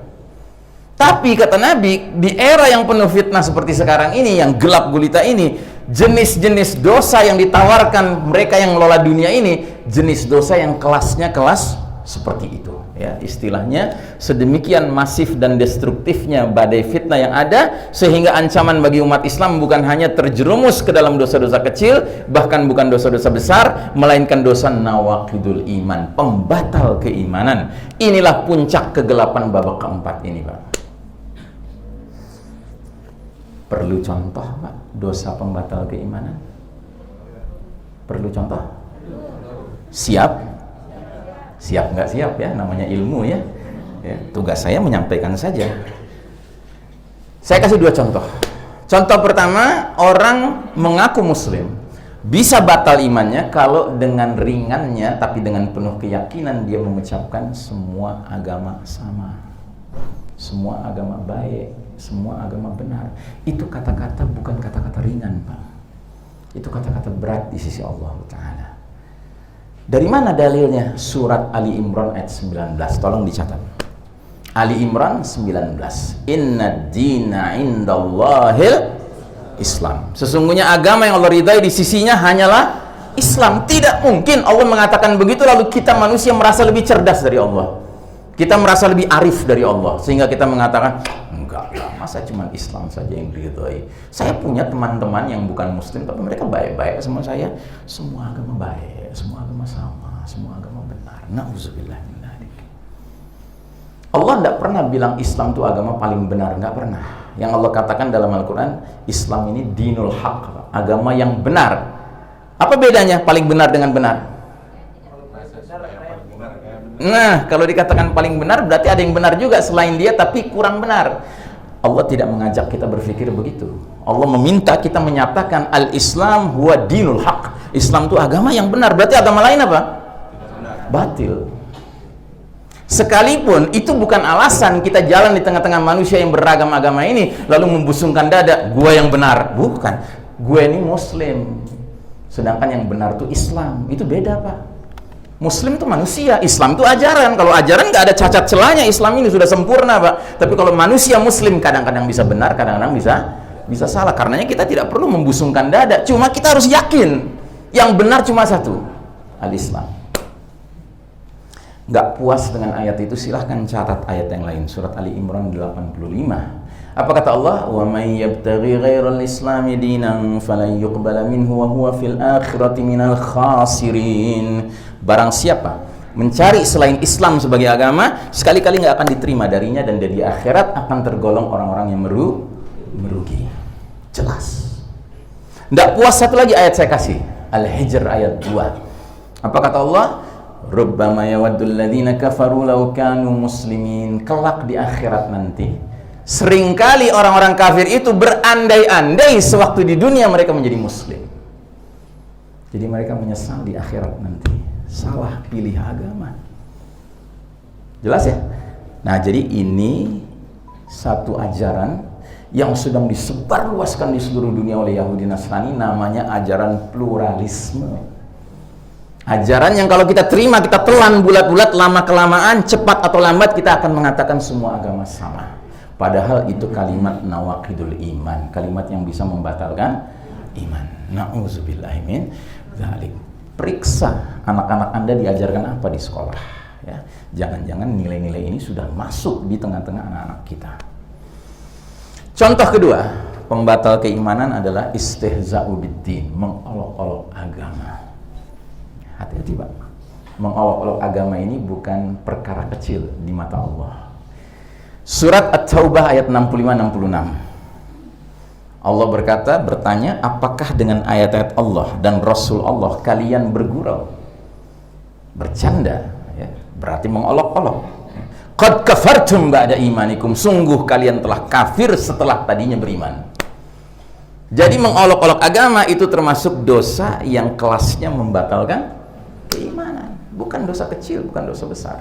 Tapi kata Nabi, di era yang penuh fitnah seperti sekarang ini, yang gelap gulita ini, jenis-jenis dosa yang ditawarkan mereka yang mengelola dunia ini, jenis dosa yang kelasnya kelas seperti itu. Ya, istilahnya sedemikian masif dan destruktifnya badai fitnah yang ada, sehingga ancaman bagi umat Islam bukan hanya terjerumus ke dalam dosa-dosa kecil, bahkan bukan dosa-dosa besar, melainkan dosa nawaqidul iman, pembatal keimanan. Inilah puncak kegelapan babak keempat ini, Pak. Perlu contoh, Pak, dosa pembatal keimanan? Perlu contoh? Siap? Siap nggak siap ya, namanya ilmu ya. Tugas saya menyampaikan saja. Saya kasih dua contoh. Contoh pertama, orang mengaku muslim bisa batal imannya kalau dengan ringannya tapi dengan penuh keyakinan dia mengucapkan semua agama sama, semua agama baik, semua agama benar. Itu kata-kata bukan kata-kata ringan, Pak. Itu kata-kata berat di sisi Allah Ta'ala. Dari mana dalilnya? Surat Ali Imran ayat 19. Tolong dicatat. Ali Imran 19. Inna dina indallahil Islam. Sesungguhnya agama yang Allah ridai di sisinya hanyalah Islam. Tidak mungkin Allah mengatakan begitu lalu kita manusia merasa lebih cerdas dari Allah. Kita merasa lebih arif dari Allah. Sehingga kita mengatakan, enggak lah, masa cuma Islam saja yang diridhoi. Saya punya teman-teman yang bukan muslim tapi mereka baik-baik sama saya. Semua agama baik, semua agama sama, semua agama benar. Na'udzubillah min dzalik. Allah tidak pernah bilang Islam itu agama paling benar, nggak pernah. Yang Allah katakan dalam Al-Quran, Islam ini dinul haq, agama yang benar. Apa bedanya paling benar dengan benar? Nah, kalau dikatakan paling benar berarti ada yang benar juga selain dia tapi kurang benar. Allah tidak mengajak kita berpikir begitu. Allah meminta kita menyatakan al-Islam huwa dinul haq. Islam itu agama yang benar. Berarti agama lain apa? Batil. Sekalipun itu bukan alasan kita jalan di tengah-tengah manusia yang beragam agama ini lalu membusungkan dada, gua yang benar. Bukan. Gue ini muslim. Sedangkan yang benar itu Islam. Itu beda, Pak. Muslim itu manusia, Islam itu ajaran. Kalau ajaran nggak ada cacat celahnya, Islam ini sudah sempurna, Pak. Tapi kalau manusia muslim kadang-kadang bisa benar, kadang-kadang bisa salah. Karenanya kita tidak perlu membusungkan dada. Cuma kita harus yakin yang benar cuma satu, al-Islam. Nggak puas dengan ayat itu, silahkan catat ayat yang lain. Surat Ali Imran 85. Apa kata Allah? Wa may yabtaghi ghairal islami dinan falan yuqbala minhu wa huwa fil akhirati minal khasirin. Barang siapa mencari selain Islam sebagai agama, sekali-kali nggak akan diterima darinya dan di akhirat akan tergolong orang-orang yang merugi. Jelas. Nggak puas, satu lagi ayat saya kasih, Al-Hijr ayat 2. Apa kata Allah? Rubbama yawaddul ladzina kafaru law kanu muslimin. Kelak di akhirat nanti seringkali orang-orang kafir itu berandai-andai sewaktu di dunia mereka menjadi muslim. Jadi mereka menyesal di akhirat nanti. Salah pilih agama. Jelas ya? Nah, jadi ini satu ajaran yang sedang disebarluaskan di seluruh dunia oleh Yahudi Nasrani, namanya ajaran pluralisme. Ajaran yang kalau kita terima, kita telan bulat-bulat, lama-kelamaan, cepat atau lambat kita akan mengatakan semua agama sama. Padahal itu kalimat nawaqidul iman, kalimat yang bisa membatalkan iman. Na'udzubillahi min dzalik. Periksa anak-anak Anda diajarkan apa di sekolah, ya. Jangan-jangan nilai-nilai ini sudah masuk di tengah-tengah anak-anak kita. Contoh kedua, pembatal keimanan adalah istihza'u biddin, mengolok-olok agama. Hati-hati, Pak. Mengolok-olok agama ini bukan perkara kecil di mata Allah. Surat At-Taubah ayat 65-66. Allah bertanya, apakah dengan ayat-ayat Allah dan Rasul Allah kalian bergurau, bercanda, ya, berarti mengolok-olok. Qad kafartum ba'da imanikum, sungguh kalian telah kafir setelah tadinya beriman. Jadi mengolok-olok agama itu termasuk dosa yang kelasnya membatalkan keimanan, bukan dosa kecil, bukan dosa besar.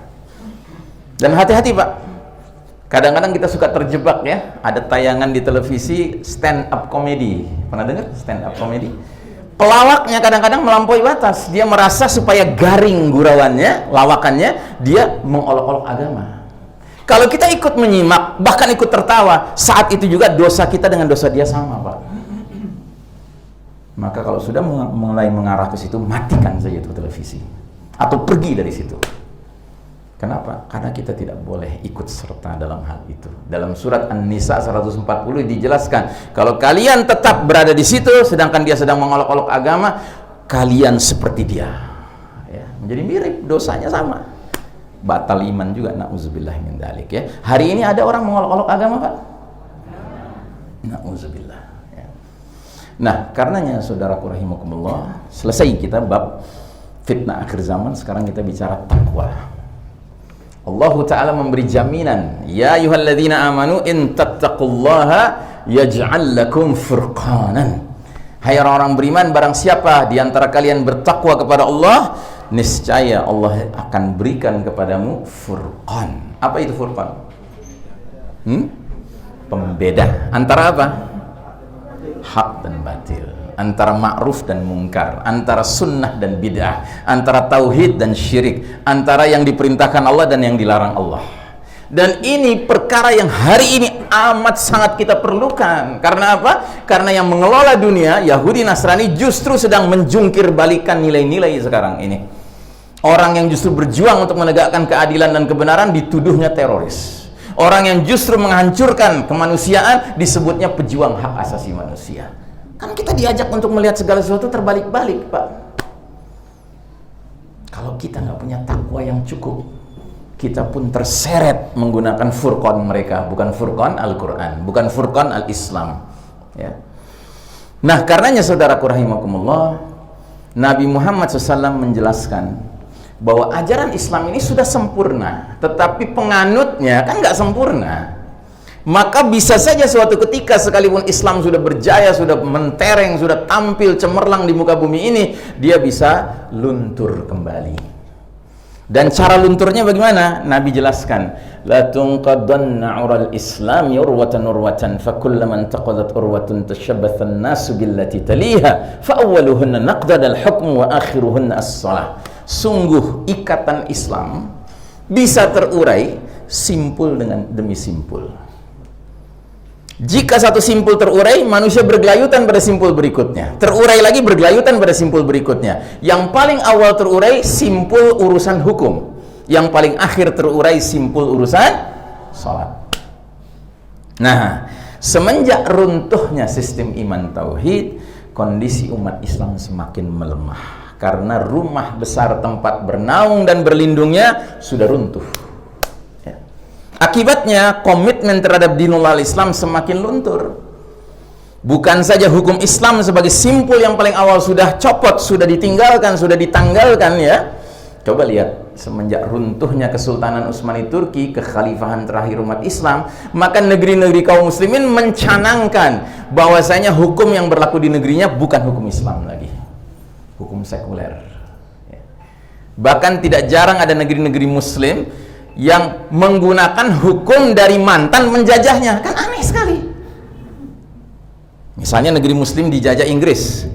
Dan hati-hati Pak, kadang-kadang kita suka terjebak ya, ada tayangan di televisi stand up comedy, pernah dengar stand up comedy? Pelawaknya kadang-kadang melampaui batas, dia merasa supaya garing gurauannya, lawakannya, dia mengolok-olok agama. Kalau kita ikut menyimak, bahkan ikut tertawa, saat itu juga dosa kita dengan dosa dia sama Pak. Maka kalau sudah mulai mengarah ke situ, matikan saja itu televisi atau pergi dari situ. Kenapa? Karena kita tidak boleh ikut serta dalam hal itu. Dalam surat An-Nisa 140 dijelaskan, kalau kalian tetap berada di situ sedangkan dia sedang mengolok-olok agama, kalian seperti dia. Ya, menjadi mirip, dosanya sama. Batal iman juga, na'udzubillah min dzalik ya. Hari ini ada orang mengolok-olok agama, Pak? Na'udzubillah. Nah, karenanya saudaraku rahimakumullah, selesai kita bab fitnah akhir zaman, sekarang kita bicara takwa. Allah Ta'ala memberi jaminan, ya ayyuhalladzina amanu in tattaqullaha yaj'al lakum furqanan. Hai orang-orang beriman, barang siapa di antara kalian bertakwa kepada Allah, niscaya Allah akan berikan kepadamu furqan. Apa itu furqan? Pembeda antara apa? Hak dan batil, antara ma'ruf dan mungkar, antara sunnah dan bid'ah, antara tauhid dan syirik, antara yang diperintahkan Allah dan yang dilarang Allah. Dan ini perkara yang hari ini amat sangat kita perlukan. Karena apa? Karena yang mengelola dunia, Yahudi Nasrani, justru sedang menjungkir balikan nilai-nilai sekarang ini. Orang yang justru berjuang untuk menegakkan keadilan dan kebenaran dituduhnya teroris. Orang yang justru menghancurkan kemanusiaan disebutnya pejuang hak asasi manusia. Kan kita diajak untuk melihat segala sesuatu terbalik-balik, Pak. Kalau kita nggak punya takwa yang cukup, kita pun terseret menggunakan furqan mereka, bukan furqan Al-Quran, bukan furqan Al-Islam. Ya. Nah, karenanya saudaraku rahimakumullah, Nabi Muhammad SAW menjelaskan bahwa ajaran Islam ini sudah sempurna, tetapi penganutnya kan nggak sempurna. Maka bisa saja suatu ketika sekalipun Islam sudah berjaya, sudah mentereng, sudah tampil cemerlang di muka bumi ini, dia bisa luntur kembali. Dan cara lunturnya bagaimana? Nabi jelaskan, la tunqadanna 'ural islam urwatan fa kullaman taqadat urwatun tashabbatha an-nasu billati taliha fa awwaluhunna naqdad al-hukm wa akhiruhunna as-shalah. Sungguh ikatan Islam bisa terurai simpul demi simpul. Jika satu simpul terurai, manusia bergelayutan pada simpul berikutnya, terurai lagi bergelayutan pada simpul berikutnya. Yang paling awal terurai simpul urusan hukum, yang paling akhir terurai simpul urusan salat. Nah, semenjak runtuhnya sistem iman tauhid, kondisi umat Islam semakin melemah. Karena rumah besar tempat bernaung dan berlindungnya sudah runtuh. Ya. Akibatnya komitmen terhadap dinullah Islam semakin luntur. Bukan saja hukum Islam sebagai simpul yang paling awal sudah copot, sudah ditinggalkan, sudah ditanggalkan ya. Coba lihat, semenjak runtuhnya Kesultanan Utsmani Turki, kekhalifahan terakhir umat Islam, maka negeri-negeri kaum muslimin mencanangkan bahwasanya hukum yang berlaku di negerinya bukan hukum Islam lagi, hukum sekuler. Bahkan tidak jarang ada negeri-negeri muslim yang menggunakan hukum dari mantan menjajahnya. Kan aneh sekali. Misalnya negeri muslim dijajah Inggris,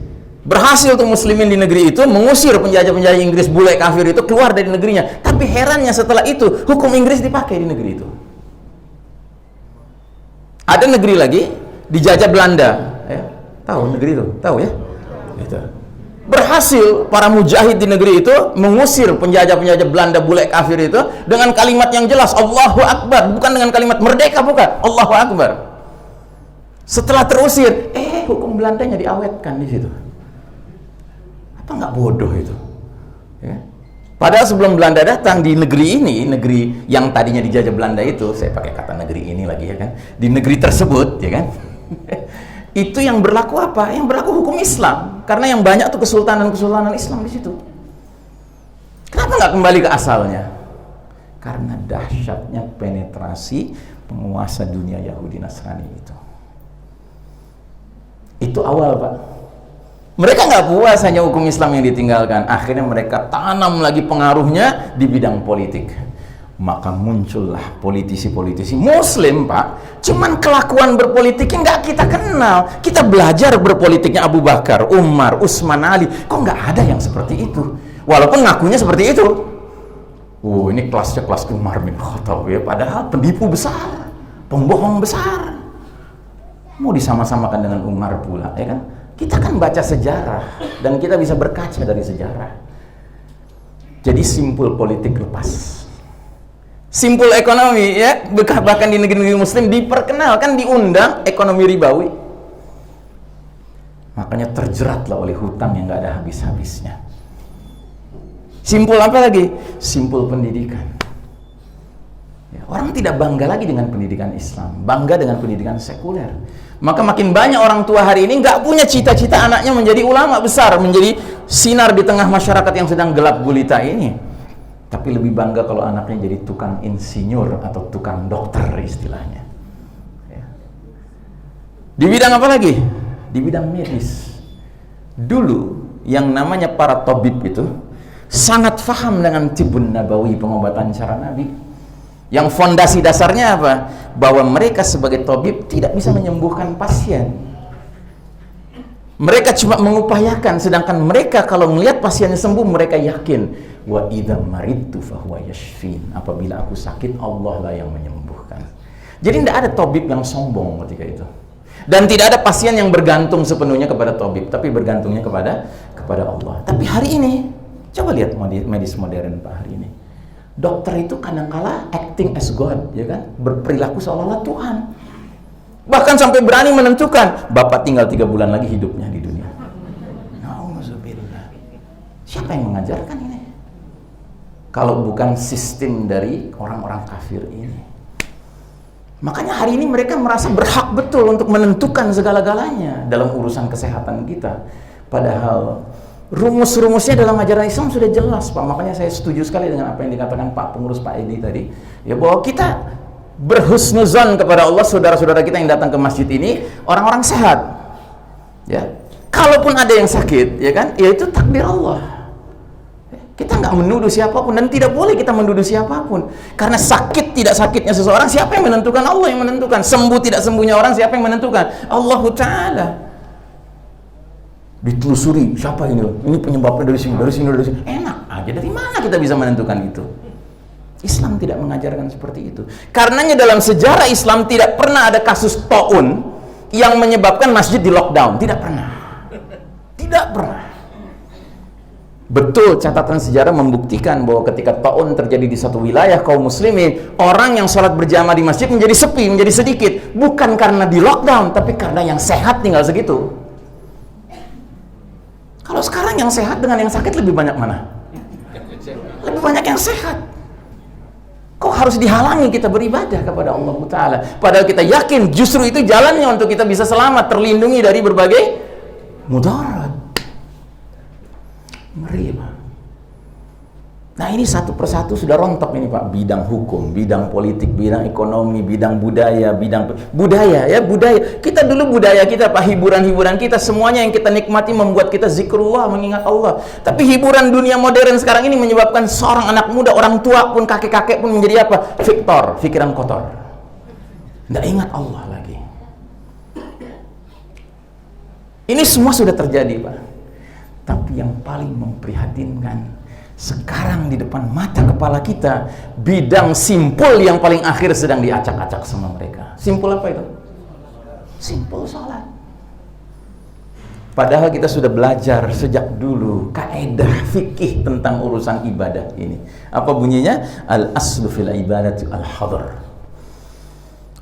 berhasil tuh muslimin di negeri itu mengusir penjajah-penjajah Inggris bule kafir itu keluar dari negerinya. Tapi herannya setelah itu hukum Inggris dipakai di negeri itu. Ada negeri lagi dijajah Belanda, tahu negeri itu, tahu ya? Itu. Berhasil para mujahid di negeri itu mengusir penjajah-penjajah Belanda bule kafir itu dengan kalimat yang jelas, Allahu Akbar, bukan dengan kalimat merdeka, bukan, Allahu Akbar. Setelah terusir, hukum Belandanya diawetkan di situ. Apa nggak bodoh itu? Ya. Padahal sebelum Belanda datang di negeri ini, negeri yang tadinya dijajah Belanda itu, saya pakai kata negeri ini lagi ya kan, di negeri tersebut ya kan, itu yang berlaku apa? Yang berlaku hukum Islam, karena yang banyak tuh kesultanan Islam di situ. Kenapa nggak kembali ke asalnya? Karena dahsyatnya penetrasi penguasa dunia Yahudi Nasrani itu. Itu awal, Pak. Mereka nggak puas hanya hukum Islam yang ditinggalkan. Akhirnya mereka tanam lagi pengaruhnya di bidang politik. Maka muncullah politisi-politisi Muslim, Pak. Cuman kelakuan berpolitiknya nggak kita kenal. Kita belajar berpolitiknya Abu Bakar, Umar, Utsman, Ali. Kok nggak ada yang seperti itu? Walaupun ngakunya seperti itu. Oh, ini kelasnya kelas Umar bin Khattab ya. Padahal penipu besar, pembohong besar. Mau disama-samakan dengan Umar pula, ya kan? Kita kan baca sejarah dan kita bisa berkaca dari sejarah. Jadi simpul politik lepas, simpul ekonomi ya, bahkan di negeri-negeri Muslim diperkenalkan, diundang ekonomi ribawi. Makanya terjeratlah oleh hutang yang nggak ada habis-habisnya. Simpul apa lagi? Simpul pendidikan. Ya, orang tidak bangga lagi dengan pendidikan Islam, bangga dengan pendidikan sekuler. Maka makin banyak orang tua hari ini nggak punya cita-cita anaknya menjadi ulama besar, menjadi sinar di tengah masyarakat yang sedang gelap gulita ini. Tapi lebih bangga kalau anaknya jadi tukang insinyur atau tukang dokter istilahnya. Ya. Di bidang apa lagi? Di bidang medis. Dulu yang namanya para tabib itu sangat paham dengan tibun nabawi, pengobatan cara Nabi. Yang fondasi dasarnya apa? Bahwa mereka sebagai tabib tidak bisa menyembuhkan pasien. Mereka cuma mengupayakan, sedangkan mereka kalau melihat pasiennya sembuh, mereka yakin wa idza maridtu fahuwa yashfin. Apabila aku sakit, Allah lah yang menyembuhkan. Jadi tidak ada tabib yang sombong ketika itu. Dan tidak ada pasien yang bergantung sepenuhnya kepada tabib, tapi bergantungnya kepada Allah. Tapi hari ini, coba lihat medis modern Pak hari ini. Dokter itu kadangkala acting as God, ya kan? Berperilaku seolah-olah Tuhan. Bahkan sampai berani menentukan, Bapak tinggal 3 bulan lagi hidupnya di dunia. Nauzubillah. Siapa yang mengajarkan ini? Kalau bukan sistem dari orang-orang kafir ini. Makanya hari ini mereka merasa berhak betul untuk menentukan segala-galanya dalam urusan kesehatan kita. Padahal rumus-rumusnya dalam ajaran Islam sudah jelas, Pak. Makanya saya setuju sekali dengan apa yang dikatakan Pak Pengurus Pak Edi tadi, ya, bahwa kita berhusnuzon kepada Allah, saudara-saudara kita yang datang ke masjid ini orang-orang sehat. Ya, kalaupun ada yang sakit, ya kan, ya itu takdir Allah. Kita nggak menuduh siapapun dan tidak boleh kita menuduh siapapun. Karena sakit tidak sakitnya seseorang, siapa yang menentukan? Allah yang menentukan. Sembuh tidak sembuhnya orang, siapa yang menentukan? Allah Ta'ala. Ditelusuri siapa ini penyebabnya dari sini. Enak aja, dari mana kita bisa menentukan itu? Islam tidak mengajarkan seperti itu. Karenanya dalam sejarah Islam tidak pernah ada kasus taun yang menyebabkan masjid di lockdown, tidak pernah. Betul, catatan sejarah membuktikan bahwa ketika taun terjadi di satu wilayah kaum muslimin, orang yang sholat berjamaah di masjid menjadi sepi, menjadi sedikit, bukan karena di lockdown, tapi karena yang sehat tinggal segitu. Kalau sekarang yang sehat dengan yang sakit lebih banyak mana? Lebih banyak yang sehat. Kok harus dihalangi kita beribadah kepada Allah Ta'ala? Padahal kita yakin justru itu jalannya untuk kita bisa selamat, terlindungi dari berbagai mudarat. Ngeri, Pak. Nah, ini satu persatu sudah rontok ini, Pak. Bidang hukum, bidang politik, bidang ekonomi, bidang budaya, budaya. Kita dulu budaya kita, Pak, hiburan-hiburan kita, semuanya yang kita nikmati membuat kita zikrullah, mengingat Allah. Tapi hiburan dunia modern sekarang ini menyebabkan seorang anak muda, orang tua pun, kakek-kakek pun menjadi apa? Fiktor, pikiran kotor. Nggak ingat Allah lagi. Ini semua sudah terjadi, Pak. Tapi yang paling memprihatinkan, sekarang di depan mata kepala kita, bidang simpul yang paling akhir sedang diacak-acak sama mereka. Simpul apa itu? Simpul sholat. Padahal kita sudah belajar sejak dulu kaedah fikih tentang urusan ibadah ini. Apa bunyinya? Al-aslu fil ibadati al-hadar.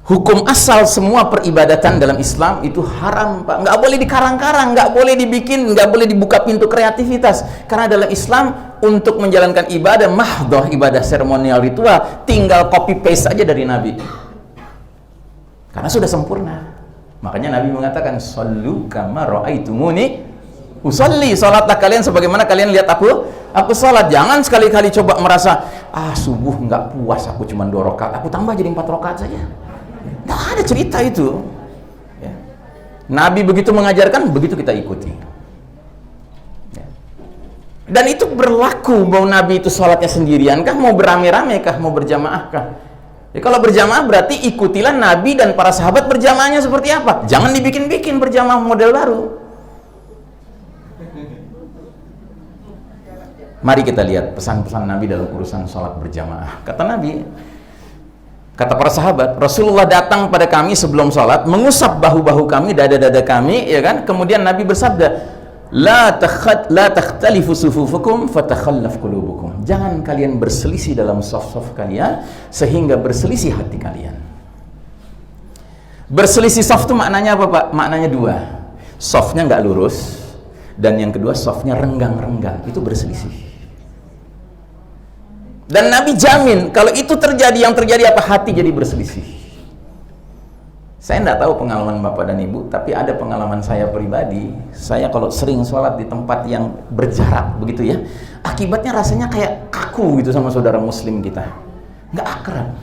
Hukum asal semua peribadatan dalam Islam itu haram, Pak. Nggak boleh dikarang-karang, nggak boleh dibikin, nggak boleh dibuka pintu kreativitas. Karena dalam Islam untuk menjalankan ibadah mahdhah, ibadah seremonial ritual, tinggal copy paste saja dari Nabi. Karena sudah sempurna. Makanya Nabi mengatakan, "Shallu kama ra'aitumuni usolli." Salatlah kalian sebagaimana kalian lihat aku salat. Jangan sekali-kali coba merasa, subuh nggak puas, aku cuma 2 rakaat, aku tambah jadi 4 rakaat saja. Nggak ada cerita itu. Ya. Nabi begitu mengajarkan, begitu kita ikuti. Ya. Dan itu berlaku, mau Nabi itu sholatnya sendirian kah, mau beramai-ramai kah, mau berjamaah kah. Ya, kalau berjamaah berarti ikutilah Nabi dan para sahabat berjamaahnya seperti apa. Jangan dibikin-bikin berjamaah model baru. Mari kita lihat pesan-pesan Nabi dalam urusan sholat berjamaah. Kata Nabi, kata para sahabat, Rasulullah datang pada kami sebelum sholat, mengusap bahu-bahu kami, dada-dada kami, ya kan? Kemudian Nabi bersabda, La takhtalifu sufufukum fatakhallaf qulubukum. Jangan kalian berselisih dalam saf-saf kalian sehingga berselisih hati kalian. Berselisih saf itu maknanya apa, Pak? Maknanya 2. Safnya nggak lurus, dan yang kedua safnya renggang-renggang. Itu berselisih. Dan Nabi jamin kalau itu terjadi, yang terjadi apa? Hati jadi berselisih. Saya tidak tahu pengalaman Bapak dan Ibu, tapi ada pengalaman saya pribadi. Saya kalau sering sholat di tempat yang berjarak begitu ya, akibatnya rasanya kayak kaku gitu sama saudara muslim kita, nggak akrab.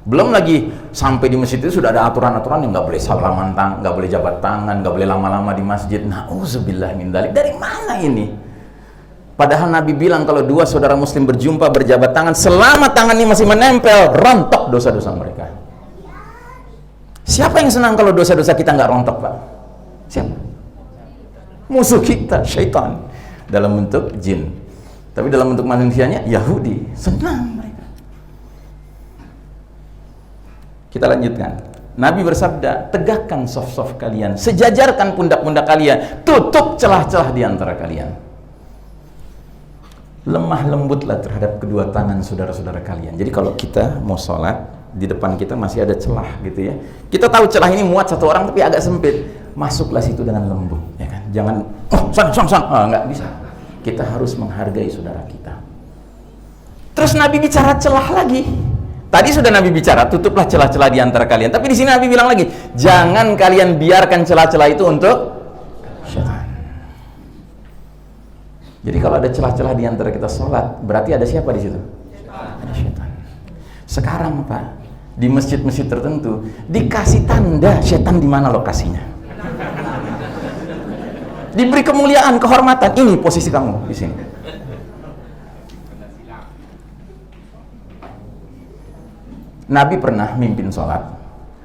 Belum lagi sampai di masjid itu sudah ada aturan-aturan yang nggak boleh salaman tangan, nggak boleh jabat tangan, nggak boleh lama-lama di masjid. Nauzubillah min dzalik. Dari mana ini? Padahal Nabi bilang kalau 2 saudara muslim berjumpa berjabat tangan, selama tangan ini masih menempel, rontok dosa-dosa mereka. Siapa yang senang kalau dosa-dosa kita nggak rontok, Pak? Siapa? Musuh kita, syaitan. Dalam bentuk jin. Tapi dalam bentuk manusianya, Yahudi. Senang mereka. Kita lanjutkan. Nabi bersabda, tegakkan saf-saf kalian, sejajarkan pundak-pundak kalian, tutup celah-celah di antara kalian. Lemah lembutlah terhadap kedua tangan saudara-saudara kalian. Jadi kalau kita mau sholat, di depan kita masih ada celah gitu ya. Kita tahu celah ini muat 1 orang tapi agak sempit. Masuklah situ dengan lembut, ya kan? Jangan sang. Nggak bisa. Kita harus menghargai saudara kita. Terus Nabi bicara celah lagi. Tadi sudah Nabi bicara, tutuplah celah-celah di antara kalian. Tapi di sini Nabi bilang lagi, jangan kalian biarkan celah-celah itu untuk syaitan. Jadi kalau ada celah-celah di antara kita sholat, berarti ada siapa di situ? Ada syaitan. Sekarang Pak, di masjid-masjid tertentu dikasih tanda setan di mana lokasinya, diberi kemuliaan, kehormatan, ini posisi kamu di sini. Nabi pernah mimpin sholat,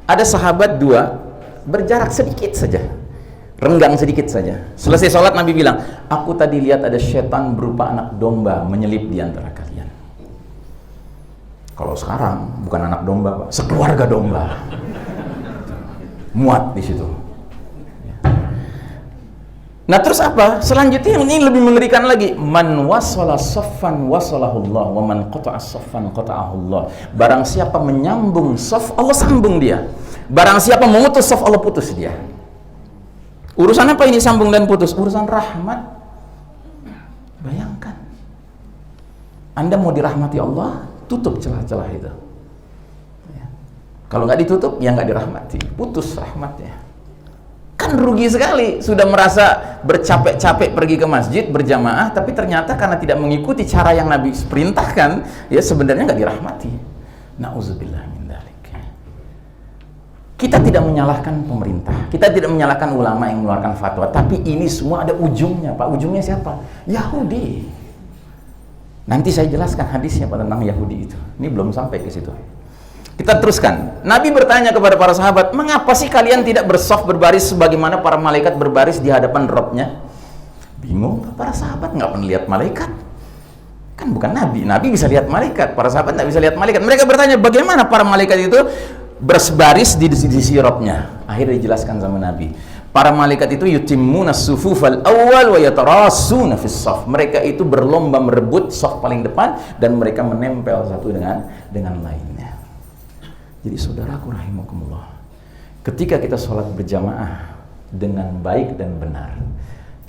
ada sahabat 2 berjarak sedikit saja, renggang sedikit saja. Selesai sholat Nabi bilang, aku tadi lihat ada setan berupa anak domba menyelip di antara kalian. Kalau sekarang bukan anak domba, Pak, sekeluarga domba muat di situ. Nah terus apa? Selanjutnya ini lebih mengerikan lagi. Man wasala saffan wasalahullah, wa man qata'a saffan qata'ahullah. Barang siapa menyambung saf, Allah sambung dia. Barang siapa memutus saf, Allah putus dia. Urusan apa ini sambung dan putus? Urusan rahmat. Bayangkan, Anda mau dirahmati Allah, tutup celah-celah itu. Ya. Kalau nggak ditutup, ya nggak dirahmati, putus rahmatnya. Kan rugi sekali. Sudah merasa bercapek-capek pergi ke masjid berjamaah, tapi ternyata karena tidak mengikuti cara yang Nabi perintahkan, ya sebenarnya nggak dirahmati. Nauzubillah min dzalik. Kita tidak menyalahkan pemerintah, kita tidak menyalahkan ulama yang mengeluarkan fatwa, tapi ini semua ada ujungnya, Pak. Ujungnya siapa? Yahudi. Nanti saya jelaskan hadisnya tentang Yahudi itu. Ini belum sampai ke situ. Kita teruskan. Nabi bertanya kepada para sahabat, mengapa sih kalian tidak bersaf berbaris sebagaimana para malaikat berbaris di hadapan Rabb-nya? Bingung, para sahabat nggak pernah lihat malaikat. Kan bukan Nabi. Nabi bisa lihat malaikat, para sahabat nggak bisa lihat malaikat. Mereka bertanya, bagaimana para malaikat itu berbaris di sisi Rabb-nya? Akhirnya dijelaskan sama Nabi. Para malaikat itu yutimmuna sufufal awal wa yatarasuna fis shaf. Mereka itu berlomba merebut shaf paling depan dan mereka menempel satu dengan lainnya. Jadi saudaraku rahimakumullah, ketika kita sholat berjamaah dengan baik dan benar,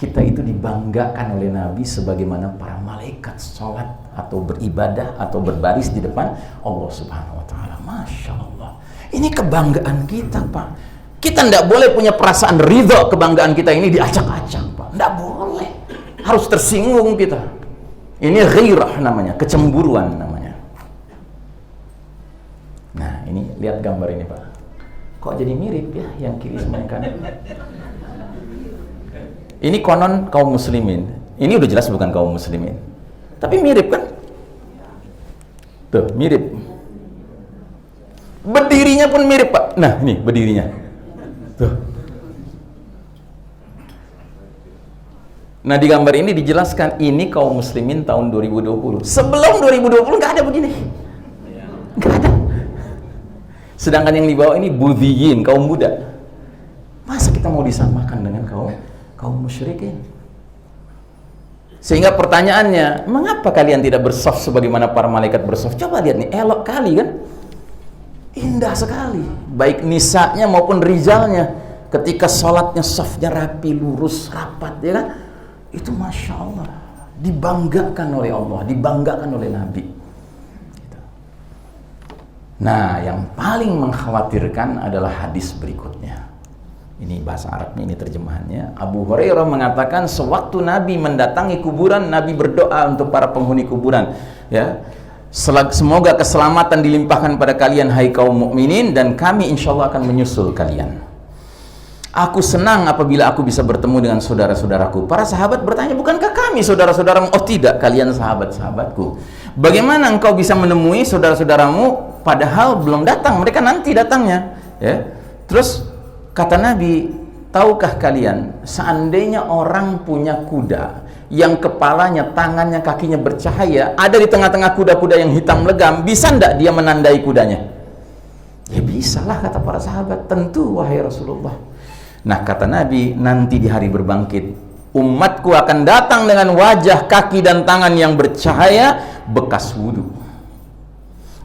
kita itu dibanggakan oleh Nabi sebagaimana para malaikat sholat atau beribadah atau berbaris di depan Allah Subhanahu wa Ta'ala. Masya Allah, ini kebanggaan kita, Pak. Kita tidak boleh punya perasaan ridho kebanggaan kita ini diacak-acak, Pak. Tidak boleh, harus tersinggung kita. Ini ghirah namanya, kecemburuan namanya. Nah, ini lihat gambar ini, Pak. Kok jadi mirip ya yang kiri sama yang kanan? Ini konon kaum muslimin. Ini udah jelas bukan kaum muslimin. Tapi mirip kan? Tuh, mirip. Berdirinya pun mirip, Pak. Nah, ini berdirinya. Tuh. Nah, di gambar ini dijelaskan ini kaum muslimin tahun 2020. Sebelum 2020 nggak ada begini. Nggak ada. Sedangkan yang dibawa ini Buddhiyin, kaum Buddha. Masa kita mau disamakan dengan kaum musyrikin? Sehingga pertanyaannya, mengapa kalian tidak bersaf sebagaimana para malaikat bersaf? Coba lihat nih, elok kali kan? Indah sekali, baik nisanya maupun rijalnya. Ketika sholatnya safnya rapi, lurus, rapat, ya kan? Itu Masya Allah, dibanggakan oleh Allah, dibanggakan oleh Nabi. Nah, yang paling mengkhawatirkan adalah hadis berikutnya. Ini bahasa Arabnya, ini terjemahannya. Abu Hurairah mengatakan, sewaktu Nabi mendatangi kuburan, Nabi berdoa untuk para penghuni kuburan, ya. Semoga keselamatan dilimpahkan pada kalian, hai kaum mukminin, dan kami insya Allah akan menyusul kalian. Aku senang apabila aku bisa bertemu dengan saudara-saudaraku. Para sahabat bertanya, bukankah kami saudara-saudaramu? Oh tidak, kalian sahabat-sahabatku. Bagaimana engkau bisa menemui saudara-saudaramu padahal belum datang, mereka nanti datangnya, ya. Terus kata Nabi, tahukah kalian seandainya orang punya kuda yang kepalanya, tangannya, kakinya bercahaya, ada di tengah-tengah kuda-kuda yang hitam legam, bisa ndak dia menandai kudanya? Ya bisalah, kata para sahabat. Tentu wahai Rasulullah. Nah, kata Nabi, nanti di hari berbangkit, umatku akan datang dengan wajah, kaki, dan tangan yang bercahaya bekas wudhu,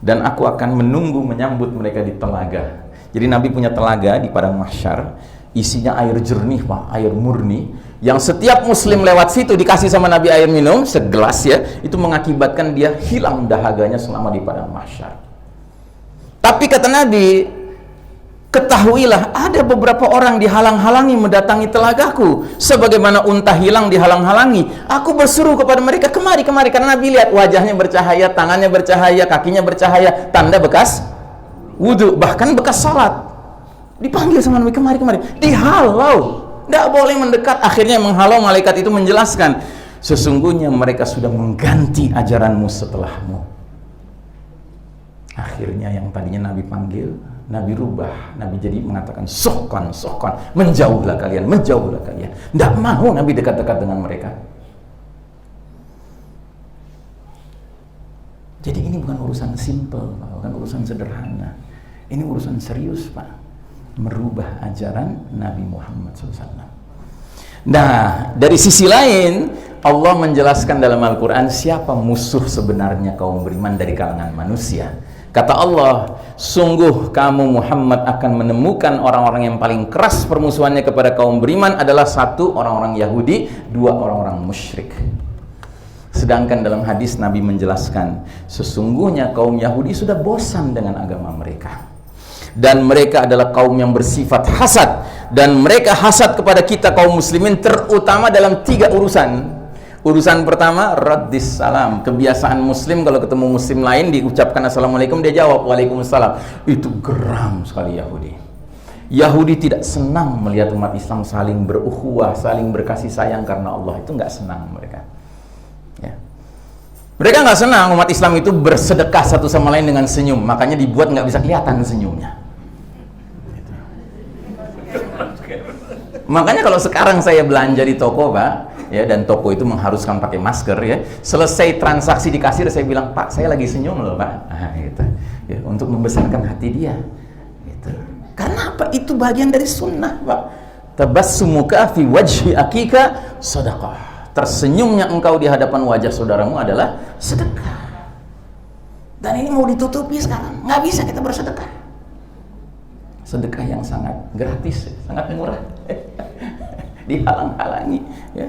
dan aku akan menunggu menyambut mereka di telaga. Jadi Nabi punya telaga di padang mahsyar, isinya air jernih, Pak, air murni, yang setiap muslim lewat situ dikasih sama Nabi air minum segelas, ya, itu mengakibatkan dia hilang dahaganya selama di padang mahsyar. Tapi kata Nabi, ketahuilah ada beberapa orang dihalang-halangi mendatangi telagaku, sebagaimana unta hilang dihalang-halangi. Aku berseru kepada mereka, kemari, kemari, karena Nabi lihat wajahnya bercahaya, tangannya bercahaya, kakinya bercahaya, tanda bekas wudhu, bahkan bekas salat. Dipanggil sama Nabi, kemari, kemari, dihalau, tidak boleh mendekat. Akhirnya menghalau malaikat itu menjelaskan, sesungguhnya mereka sudah mengganti ajaranmu setelahmu. Akhirnya yang tadinya Nabi panggil, Nabi rubah. Nabi jadi mengatakan, sohkan, sohkan, menjauhlah kalian, menjauhlah kalian. Tidak mau Nabi dekat-dekat dengan mereka. Jadi ini bukan urusan simple, Pak, bukan urusan sederhana. Ini urusan serius, Pak. Merubah ajaran Nabi Muhammad SAW. Nah, dari sisi lain, Allah menjelaskan dalam Al-Quran siapa musuh sebenarnya kaum beriman dari kalangan manusia. Kata Allah, sungguh kamu Muhammad akan menemukan orang-orang yang paling keras permusuhannya kepada kaum beriman adalah satu, orang-orang Yahudi, dua, orang-orang musyrik. Sedangkan dalam hadis Nabi menjelaskan, sesungguhnya kaum Yahudi sudah bosan dengan agama mereka, dan mereka adalah kaum yang bersifat hasad, dan mereka hasad kepada kita kaum muslimin terutama dalam 3 urusan. Urusan pertama, raddis salam. Kebiasaan muslim kalau ketemu muslim lain diucapkan assalamualaikum, dia jawab waalaikumsalam. Itu geram sekali Yahudi. Yahudi tidak senang melihat umat Islam saling berukhuwah, saling berkasih sayang karena Allah. Itu nggak senang mereka, ya. Mereka nggak senang umat Islam itu bersedekah satu sama lain dengan senyum. Makanya dibuat nggak bisa kelihatan senyumnya. Makanya kalau sekarang saya belanja di toko, Pak, ya, dan toko itu mengharuskan pakai masker, ya, selesai transaksi di kasir saya bilang, Pak, saya lagi senyum loh, Pak, gitu, ya, untuk membesarkan hati dia, gitu. Karena apa? Itu bagian dari sunnah, Pak. Tabassumuka fi wajhi akika sedekah. Tersenyumnya engkau di hadapan wajah saudaramu adalah sedekah. Dan ini mau ditutupi sekarang, nggak bisa kita bersedekah. Sedekah yang sangat gratis, sangat murah. dihalang-halangi, ya.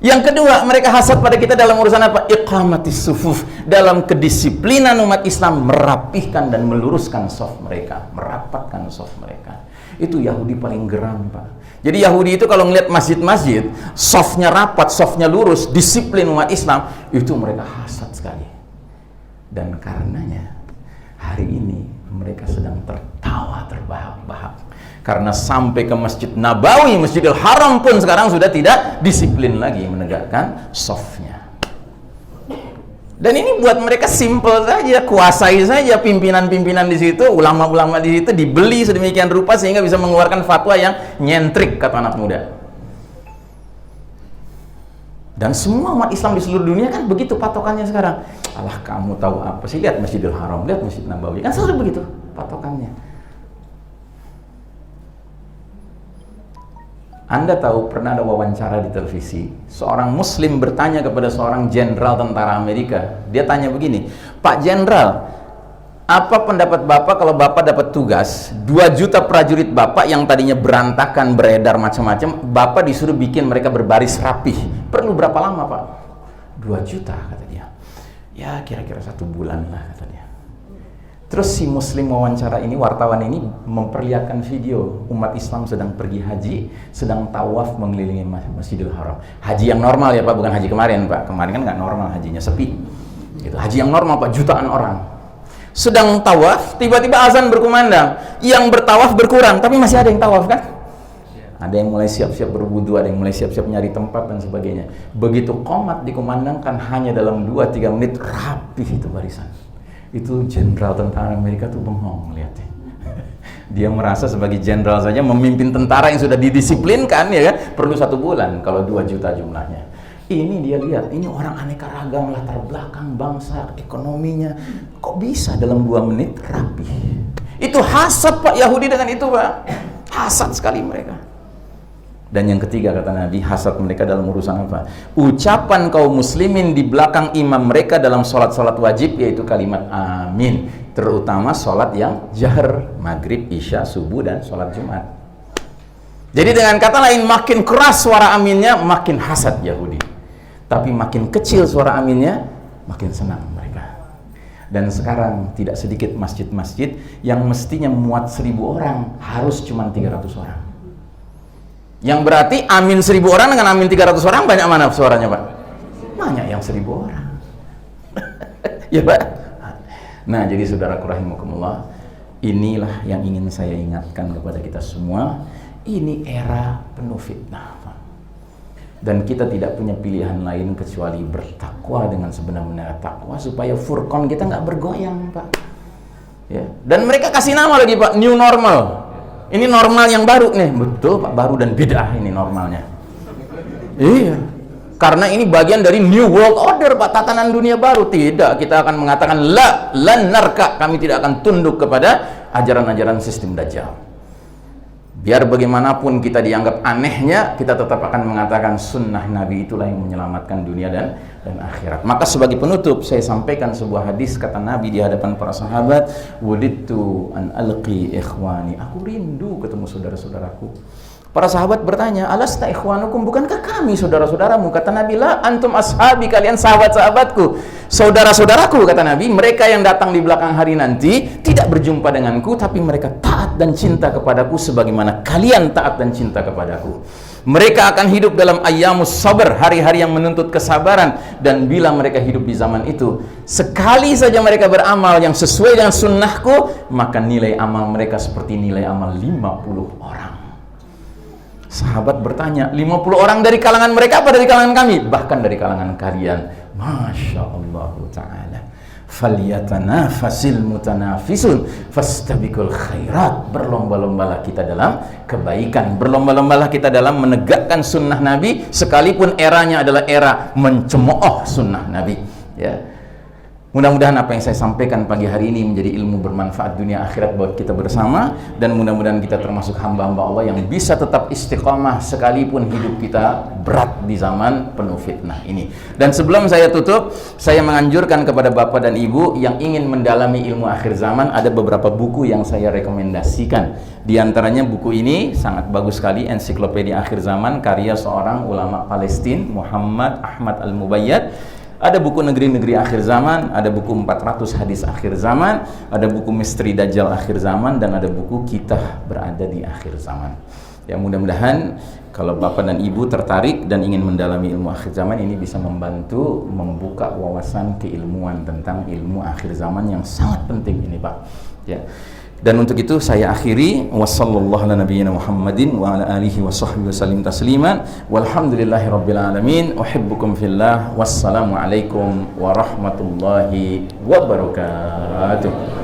Yang kedua, mereka hasad pada kita dalam urusan apa? Iqamatis sufuf, dalam kedisiplinan umat Islam merapihkan dan meluruskan saf mereka, merapatkan saf mereka. Itu Yahudi paling geram, Pak. Jadi Yahudi itu kalau ngelihat masjid-masjid, safnya rapat, safnya lurus, disiplin umat Islam, itu mereka hasad sekali. Dan karenanya hari ini mereka sedang tertawa terbahak-bahak. Karena sampai ke Masjid Nabawi, Masjidil Haram pun sekarang sudah tidak disiplin lagi menegakkan safnya. Dan ini buat mereka simple saja, kuasai saja pimpinan-pimpinan di situ, ulama-ulama di situ, dibeli sedemikian rupa sehingga bisa mengeluarkan fatwa yang nyentrik, kata anak muda. Dan semua umat Islam di seluruh dunia kan begitu patokannya sekarang. Alah, kamu tahu apa sih, lihat Masjidil Haram, lihat Masjid Nabawi, kan selalu begitu patokannya. Anda tahu, pernah ada wawancara di televisi, seorang muslim bertanya kepada seorang jenderal tentara Amerika. Dia tanya begini, Pak Jenderal, apa pendapat Bapak kalau Bapak dapat tugas 2 juta prajurit Bapak yang tadinya berantakan, beredar macam-macam, Bapak disuruh bikin mereka berbaris rapih, perlu berapa lama Pak? 2 juta, kata dia. Ya kira-kira 1 bulan lah, kata dia. Terus si muslim wawancara ini, wartawan ini memperlihatkan video umat Islam sedang pergi haji, sedang tawaf mengelilingi Masjidil Haram. Haji yang normal ya Pak, bukan haji kemarin Pak. Kemarin kan nggak normal, hajinya sepi. Gitu. Haji yang normal Pak, jutaan orang. Sedang tawaf, tiba-tiba azan berkumandang. Yang bertawaf berkurang, tapi masih ada yang tawaf kan? Ada yang mulai siap-siap berwudu, ada yang mulai siap-siap nyari tempat dan sebagainya. Begitu qomat dikumandangkan, hanya dalam 2-3 menit rapih itu barisan. Itu jenderal tentara Amerika tuh bengong lihatnya. Dia merasa sebagai jenderal saja memimpin tentara yang sudah didisiplinkan, ya kan, perlu 1 bulan kalau 2 juta jumlahnya. Ini dia lihat, ini orang aneka ragam, latar belakang bangsa, ekonominya, kok bisa dalam 2 menit rapi. Itu hasad Pak Yahudi dengan itu Pak, hasad sekali mereka. Dan yang ketiga, kata Nabi, hasad mereka dalam urusan apa? Ucapan kaum muslimin di belakang imam mereka dalam sholat-sholat wajib, yaitu kalimat amin. Terutama sholat yang jahar, maghrib, isya, subuh, dan sholat Jumat. Jadi dengan kata lain, makin keras suara aminnya, makin hasad Yahudi. Tapi makin kecil suara aminnya, makin senang mereka. Dan sekarang tidak sedikit masjid-masjid yang mestinya muat 1000 orang, harus cuma 300 orang. Yang berarti amin 1000 orang dengan amin 300 orang, banyak mana suaranya Pak? Banyak yang 1000 orang. Ya Pak? Nah, jadi saudaraku rahimakumullah, inilah yang ingin saya ingatkan kepada kita semua. Ini era penuh fitnah Pak. Dan kita tidak punya pilihan lain kecuali bertakwa dengan sebenar-benar takwa, supaya furqan kita nggak bergoyang Pak. Ya. Dan mereka kasih nama lagi Pak, new normal. Ini normal yang baru nih, betul Pak, baru dan bid'ah ini normalnya. Iya, karena ini bagian dari New World Order Pak, tatanan dunia baru. Tidak, kita akan mengatakan lan narka, kami tidak akan tunduk kepada ajaran-ajaran sistem Dajjal. Biar bagaimanapun kita dianggap anehnya, kita tetap akan mengatakan sunnah Nabi itulah yang menyelamatkan dunia dan akhirat. Maka sebagai penutup, saya sampaikan sebuah hadis kata Nabi di hadapan para sahabat, wudittu an alqi ikhwani, aku rindu ketemu saudara-saudaraku. Para sahabat bertanya, alasta ikhwanukum, bukankah kami saudara-saudaramu? Kata Nabi, la antum ashabi, kalian sahabat-sahabatku. Saudara-saudaraku, kata Nabi, mereka yang datang di belakang hari nanti tidak berjumpa denganku, tapi mereka taat dan cinta kepadaku sebagaimana kalian taat dan cinta kepadaku. Mereka akan hidup dalam ayyamus sabar, hari-hari yang menuntut kesabaran. Dan bila mereka hidup di zaman itu, sekali saja mereka beramal yang sesuai dengan sunnahku, maka nilai amal mereka seperti nilai amal 50 orang. Sahabat bertanya, 50 orang dari kalangan mereka apa dari kalangan kami? Bahkan dari kalangan kalian. Masya Allah ta'ala. Falyatanafasil mutanafisun fastabiqul khairat. Berlomba-lombalah kita dalam kebaikan, berlomba-lombalah kita dalam menegakkan sunnah Nabi, sekalipun eranya adalah era mencemooh sunnah Nabi, ya. Mudah-mudahan apa yang saya sampaikan pagi hari ini menjadi ilmu bermanfaat dunia akhirat buat kita bersama, dan mudah-mudahan kita termasuk hamba-hamba Allah yang bisa tetap istiqamah sekalipun hidup kita berat di zaman penuh fitnah ini. Dan sebelum saya tutup, saya menganjurkan kepada Bapak dan Ibu yang ingin mendalami ilmu akhir zaman, ada beberapa buku yang saya rekomendasikan. Di antaranya buku ini sangat bagus sekali, Ensiklopedia Akhir Zaman karya seorang ulama Palestina, Muhammad Ahmad Al-Mubayyad. Ada buku Negeri-Negeri Akhir Zaman, ada buku 400 Hadis Akhir Zaman, ada buku Misteri Dajjal Akhir Zaman, dan ada buku Kita Berada di Akhir Zaman. Ya, mudah-mudahan kalau Bapak dan Ibu tertarik dan ingin mendalami ilmu akhir zaman, ini bisa membantu membuka wawasan keilmuan tentang ilmu akhir zaman yang sangat penting ini, Pak. Ya. Dan untuk itu saya akhiri, wassallallahu ala nabiyyina Muhammadin wa ala alihi wa sahbihi wasallim tasliman, walhamdulillahi rabbil alamin, uhibbukum fillah, wassalamu alaikum warahmatullahi wabarakatuh.